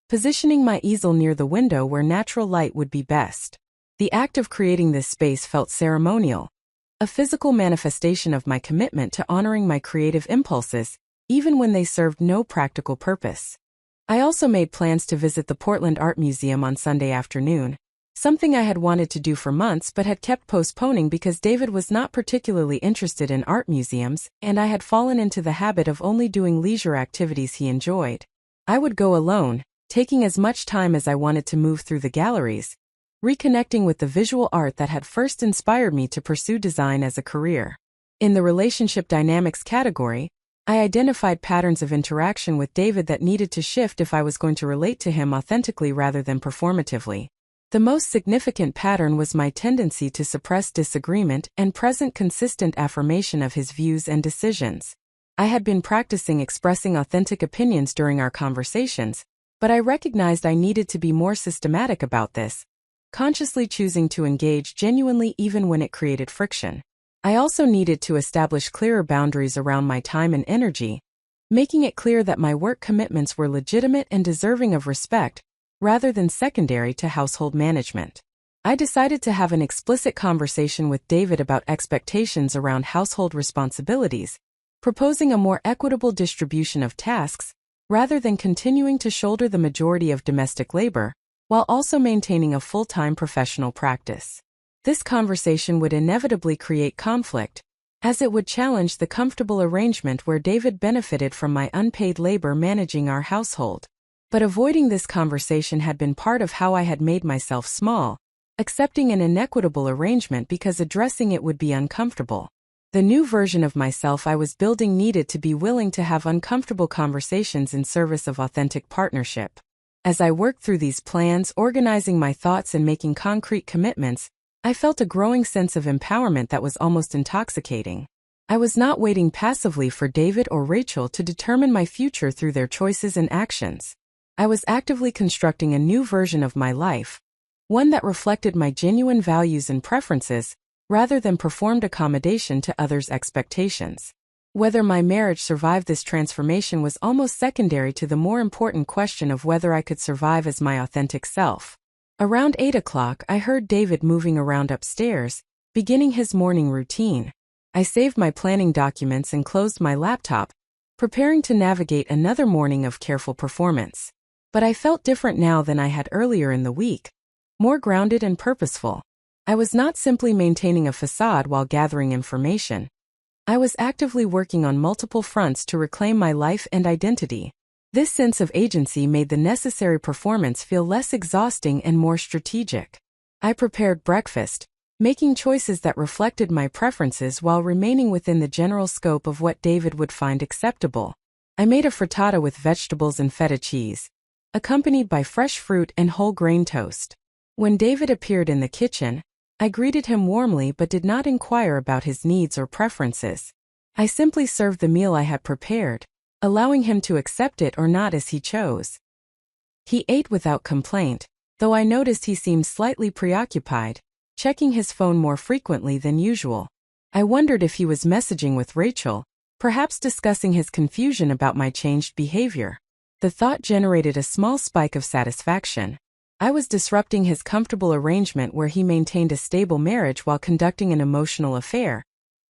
positioning my easel near the window where natural light would be best. The act of creating this space felt ceremonial, a physical manifestation of my commitment to honoring my creative impulses, even when they served no practical purpose. I also made plans to visit the Portland Art Museum on Sunday afternoon, something I had wanted to do for months but had kept postponing because David was not particularly interested in art museums, and I had fallen into the habit of only doing leisure activities he enjoyed. I would go alone, taking as much time as I wanted to move through the galleries, reconnecting with the visual art that had first inspired me to pursue design as a career. In the relationship dynamics category, I identified patterns of interaction with David that needed to shift if I was going to relate to him authentically rather than performatively. The most significant pattern was my tendency to suppress disagreement and present consistent affirmation of his views and decisions. I had been practicing expressing authentic opinions during our conversations, but I recognized I needed to be more systematic about this, consciously choosing to engage genuinely even when it created friction. I also needed to establish clearer boundaries around my time and energy, making it clear that my work commitments were legitimate and deserving of respect, rather than secondary to household management. I decided to have an explicit conversation with David about expectations around household responsibilities, proposing a more equitable distribution of tasks, rather than continuing to shoulder the majority of domestic labor, while also maintaining a full-time professional practice. This conversation would inevitably create conflict, as it would challenge the comfortable arrangement where David benefited from my unpaid labor managing our household. But avoiding this conversation had been part of how I had made myself small, accepting an inequitable arrangement because addressing it would be uncomfortable. The new version of myself I was building needed to be willing to have uncomfortable conversations in service of authentic partnership. As I worked through these plans, organizing my thoughts and making concrete commitments, I felt a growing sense of empowerment that was almost intoxicating. I was not waiting passively for David or Rachel to determine my future through their choices and actions. I was actively constructing a new version of my life, one that reflected my genuine values and preferences, rather than performed accommodation to others' expectations. Whether my marriage survived this transformation was almost secondary to the more important question of whether I could survive as my authentic self. Around 8 o'clock, I heard David moving around upstairs, beginning his morning routine. I saved my planning documents and closed my laptop, preparing to navigate another morning of careful performance. But I felt different now than I had earlier in the week, more grounded and purposeful. I was not simply maintaining a facade while gathering information. I was actively working on multiple fronts to reclaim my life and identity. This sense of agency made the necessary performance feel less exhausting and more strategic. I prepared breakfast, making choices that reflected my preferences while remaining within the general scope of what David would find acceptable. I made a frittata with vegetables and feta cheese, accompanied by fresh fruit and whole grain toast. When David appeared in the kitchen, I greeted him warmly but did not inquire about his needs or preferences. I simply served the meal I had prepared, allowing him to accept it or not as he chose. He ate without complaint, though I noticed he seemed slightly preoccupied, checking his phone more frequently than usual. I wondered if he was messaging with Rachel, perhaps discussing his confusion about my changed behavior. The thought generated a small spike of satisfaction. I was disrupting his comfortable arrangement where he maintained a stable marriage while conducting an emotional affair,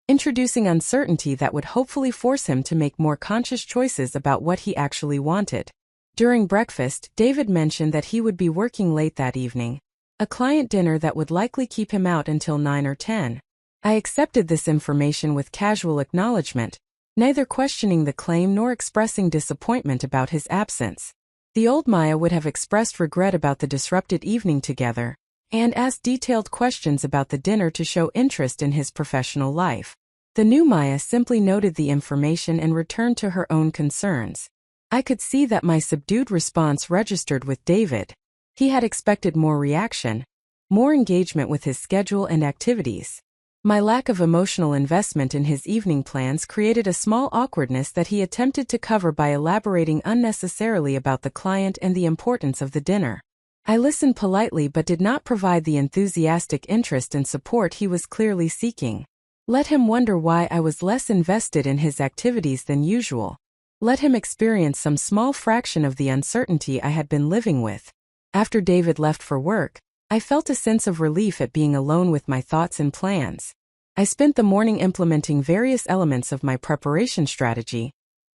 introducing uncertainty that would hopefully force him to make more conscious choices about what he actually wanted. During breakfast, David mentioned that he would be working late that evening, a client dinner that would likely keep him out until 9 or 10. I accepted this information with casual acknowledgement, neither questioning the claim nor expressing disappointment about his absence. The old Maya would have expressed regret about the disrupted evening together, and asked detailed questions about the dinner to show interest in his professional life. The new Maya simply noted the information and returned to her own concerns. I could see that my subdued response registered with David. He had expected more reaction, more engagement with his schedule and activities. My lack of emotional investment in his evening plans created a small awkwardness that he attempted to cover by elaborating unnecessarily about the client and the importance of the dinner. I listened politely but did not provide the enthusiastic interest and support he was clearly seeking. Let him wonder why I was less invested in his activities than usual. Let him experience some small fraction of the uncertainty I had been living with. After David left for work, I felt a sense of relief at being alone with my thoughts and plans. I spent the morning implementing various elements of my preparation strategy,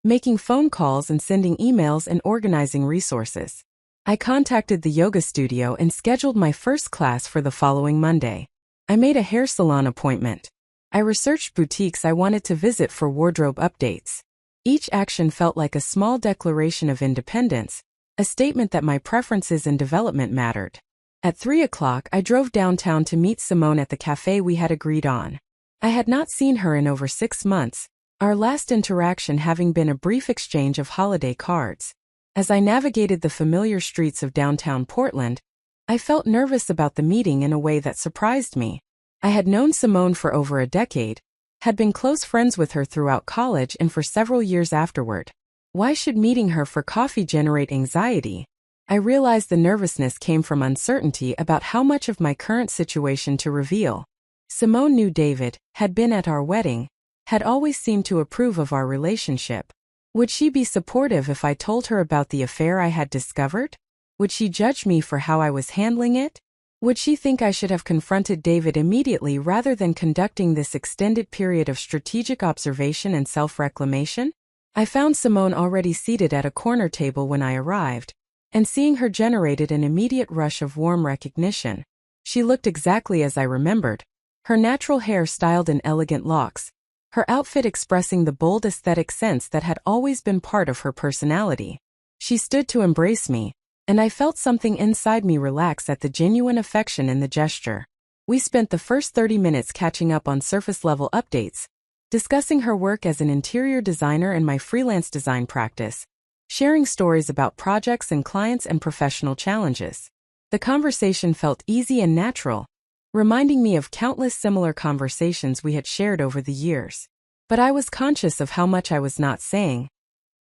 making phone calls and sending emails and organizing resources. I contacted the yoga studio and scheduled my first class for the following Monday. I made a hair salon appointment. I researched boutiques I wanted to visit for wardrobe updates. Each action felt like a small declaration of independence, a statement that my preferences and development mattered. At 3 o'clock, I drove downtown to meet Simone at the cafe we had agreed on. I had not seen her in over 6 months, our last interaction having been a brief exchange of holiday cards. As I navigated the familiar streets of downtown Portland, I felt nervous about the meeting in a way that surprised me. I had known Simone for over a decade, had been close friends with her throughout college and for several years afterward. Why should meeting her for coffee generate anxiety? I realized the nervousness came from uncertainty about how much of my current situation to reveal. Simone knew David, had been at our wedding, had always seemed to approve of our relationship. Would she be supportive if I told her about the affair I had discovered? Would she judge me for how I was handling it? Would she think I should have confronted David immediately rather than conducting this extended period of strategic observation and self-reclamation? I found Simone already seated at a corner table when I arrived, and seeing her generated an immediate rush of warm recognition. She looked exactly as I remembered, her natural hair styled in elegant locks, her outfit expressing the bold aesthetic sense that had always been part of her personality. She stood to embrace me, and I felt something inside me relax at the genuine affection in the gesture. We spent the first 30 minutes catching up on surface-level updates, discussing her work as an interior designer and my freelance design practice, sharing stories about projects and clients and professional challenges. The conversation felt easy and natural, reminding me of countless similar conversations we had shared over the years. But I was conscious of how much I was not saying,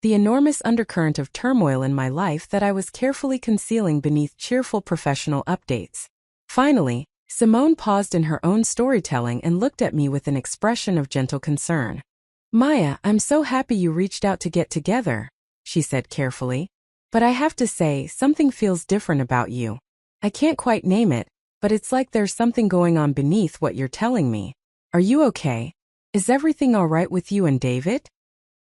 the enormous undercurrent of turmoil in my life that I was carefully concealing beneath cheerful professional updates. Finally, Simone paused in her own storytelling and looked at me with an expression of gentle concern. "Maya, I'm so happy you reached out to get together," she said carefully. "But I have to say, something feels different about you. I can't quite name it, but it's like there's something going on beneath what you're telling me. Are you okay? Is everything all right with you and David?"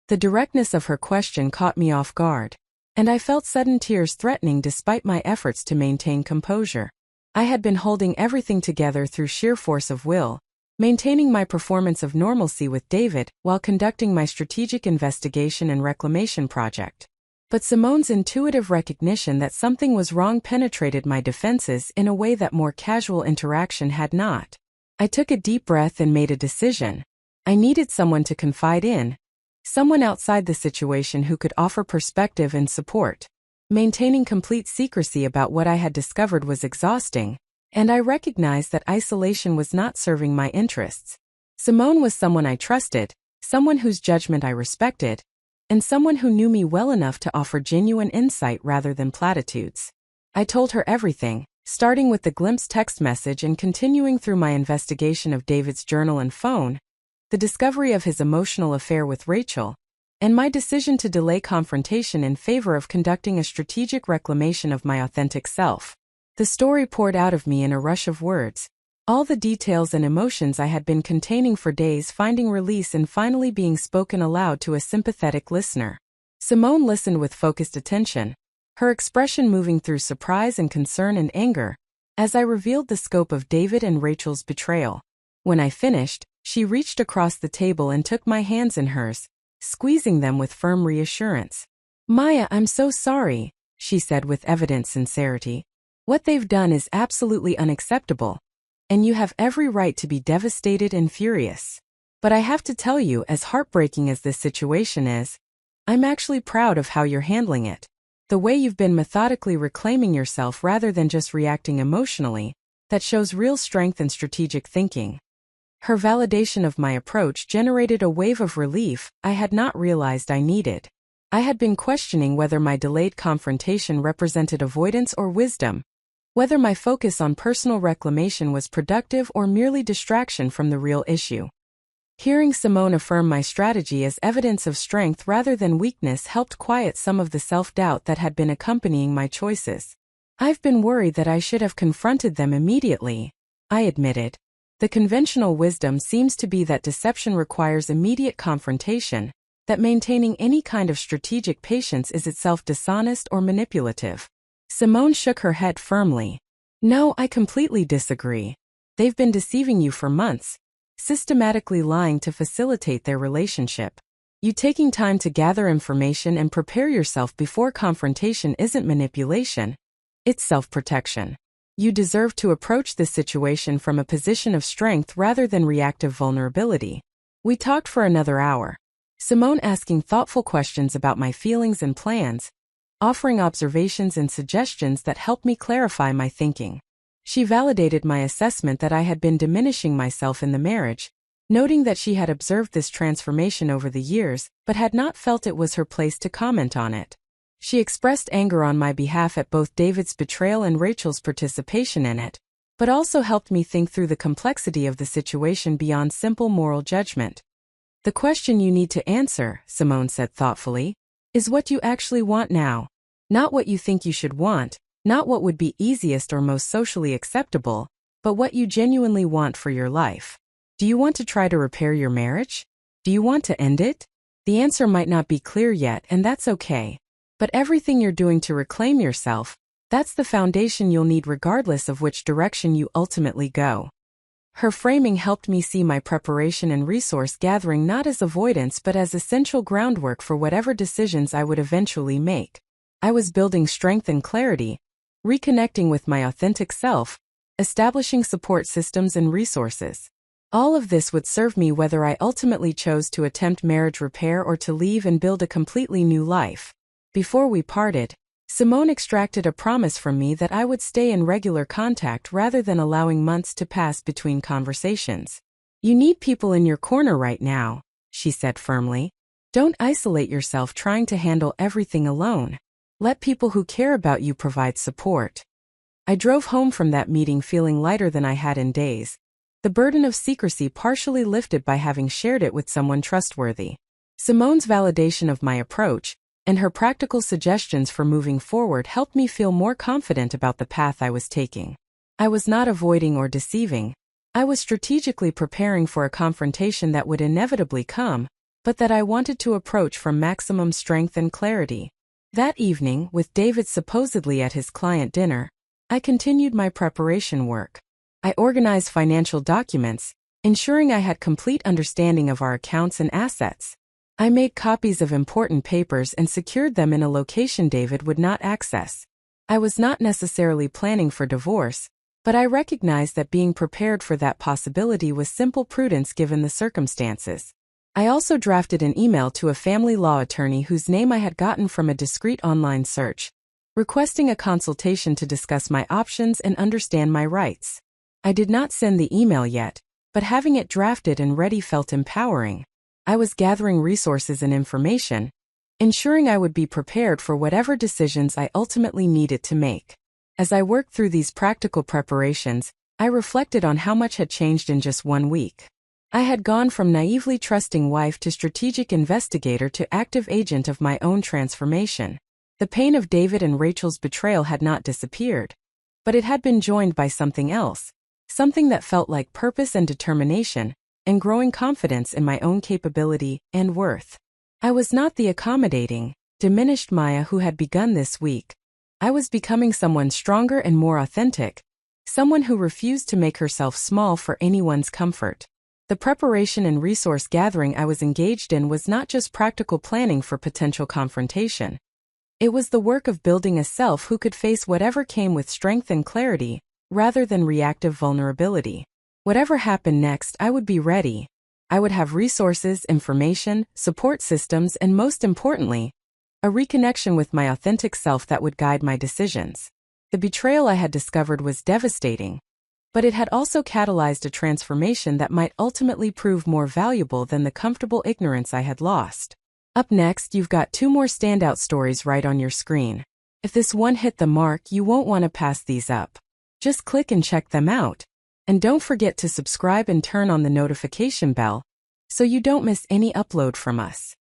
The directness of her question caught me off guard, and I felt sudden tears threatening despite my efforts to maintain composure. I had been holding everything together through sheer force of will, maintaining my performance of normalcy with David while conducting my strategic investigation and reclamation project. But Simone's intuitive recognition that something was wrong penetrated my defenses in a way that more casual interaction had not. I took a deep breath and made a decision. I needed someone to confide in, someone outside the situation who could offer perspective and support. Maintaining complete secrecy about what I had discovered was exhausting, and I recognized that isolation was not serving my interests. Simone was someone I trusted, someone whose judgment I respected, and someone who knew me well enough to offer genuine insight rather than platitudes. I told her everything, starting with the glimpse text message and continuing through my investigation of David's journal and phone, the discovery of his emotional affair with Rachel, and my decision to delay confrontation in favor of conducting a strategic reclamation of my authentic self. The story poured out of me in a rush of words, all the details and emotions I had been containing for days finding release and finally being spoken aloud to a sympathetic listener. Simone listened with focused attention, her expression moving through surprise and concern and anger, as I revealed the scope of David and Rachel's betrayal. When I finished, she reached across the table and took my hands in hers, squeezing them with firm reassurance. "Maya, I'm so sorry," she said with evident sincerity. "What they've done is absolutely unacceptable, and you have every right to be devastated and furious. But I have to tell you, as heartbreaking as this situation is, I'm actually proud of how you're handling it. The way you've been methodically reclaiming yourself rather than just reacting emotionally, that shows real strength and strategic thinking." Her validation of my approach generated a wave of relief I had not realized I needed. I had been questioning whether my delayed confrontation represented avoidance or wisdom, whether my focus on personal reclamation was productive or merely distraction from the real issue. Hearing Simone affirm my strategy as evidence of strength rather than weakness helped quiet some of the self-doubt that had been accompanying my choices. "I've been worried that I should have confronted them immediately," I admitted. "The conventional wisdom seems to be that deception requires immediate confrontation, that maintaining any kind of strategic patience is itself dishonest or manipulative." Simone shook her head firmly. "No, I completely disagree. They've been deceiving you for months, systematically lying to facilitate their relationship. You taking time to gather information and prepare yourself before confrontation isn't manipulation, it's self-protection. You deserve to approach this situation from a position of strength rather than reactive vulnerability." We talked for another hour, Simone asking thoughtful questions about my feelings and plans, offering observations and suggestions that helped me clarify my thinking. She validated my assessment that I had been diminishing myself in the marriage, noting that she had observed this transformation over the years but had not felt it was her place to comment on it. She expressed anger on my behalf at both David's betrayal and Rachel's participation in it, but also helped me think through the complexity of the situation beyond simple moral judgment. "The question you need to answer," Simone said thoughtfully, "is what you actually want now. Not what you think you should want, not what would be easiest or most socially acceptable, but what you genuinely want for your life. Do you want to try to repair your marriage? Do you want to end it? The answer might not be clear yet, and that's okay. But everything you're doing to reclaim yourself, That's the foundation you'll need regardless of which direction you ultimately go. Her framing helped me see my preparation and resource gathering not as avoidance but as essential groundwork for whatever decisions I would eventually make. I was building strength and clarity, reconnecting with my authentic self, establishing support systems and resources. All of this would serve me whether I ultimately chose to attempt marriage repair or to leave and build a completely new life. Before we parted, Simone extracted a promise from me that I would stay in regular contact rather than allowing months to pass between conversations. You need people in your corner right now, she said firmly. Don't isolate yourself trying to handle everything alone. Let people who care about you provide support. I drove home from that meeting feeling lighter than I had in days, the burden of secrecy partially lifted by having shared it with someone trustworthy. Simone's validation of my approach, and her practical suggestions for moving forward helped me feel more confident about the path I was taking. I was not avoiding or deceiving. I was strategically preparing for a confrontation that would inevitably come, but that I wanted to approach from maximum strength and clarity. That evening, with David supposedly at his client dinner, I continued my preparation work. I organized financial documents, ensuring I had complete understanding of our accounts and assets. I made copies of important papers and secured them in a location David would not access. I was not necessarily planning for divorce, but I recognized that being prepared for that possibility was simple prudence given the circumstances. I also drafted an email to a family law attorney whose name I had gotten from a discreet online search, requesting a consultation to discuss my options and understand my rights. I did not send the email yet, but having it drafted and ready felt empowering. I was gathering resources and information, ensuring I would be prepared for whatever decisions I ultimately needed to make. As I worked through these practical preparations, I reflected on how much had changed in just 1 week. I had gone from naively trusting wife to strategic investigator to active agent of my own transformation. The pain of David and Rachel's betrayal had not disappeared, but it had been joined by something else, something that felt like purpose and determination, and growing confidence in my own capability and worth. I was not the accommodating, diminished Maya who had begun this week. I was becoming someone stronger and more authentic, someone who refused to make herself small for anyone's comfort. The preparation and resource gathering I was engaged in was not just practical planning for potential confrontation. It was the work of building a self who could face whatever came with strength and clarity, rather than reactive vulnerability. Whatever happened next, I would be ready. I would have resources, information, support systems, and most importantly, a reconnection with my authentic self that would guide my decisions. The betrayal I had discovered was devastating, but it had also catalyzed a transformation that might ultimately prove more valuable than the comfortable ignorance I had lost. Up next, you've got 2 more standout stories right on your screen. If this one hit the mark, you won't want to pass these up. Just click and check them out. And don't forget to subscribe and turn on the notification bell so you don't miss any upload from us.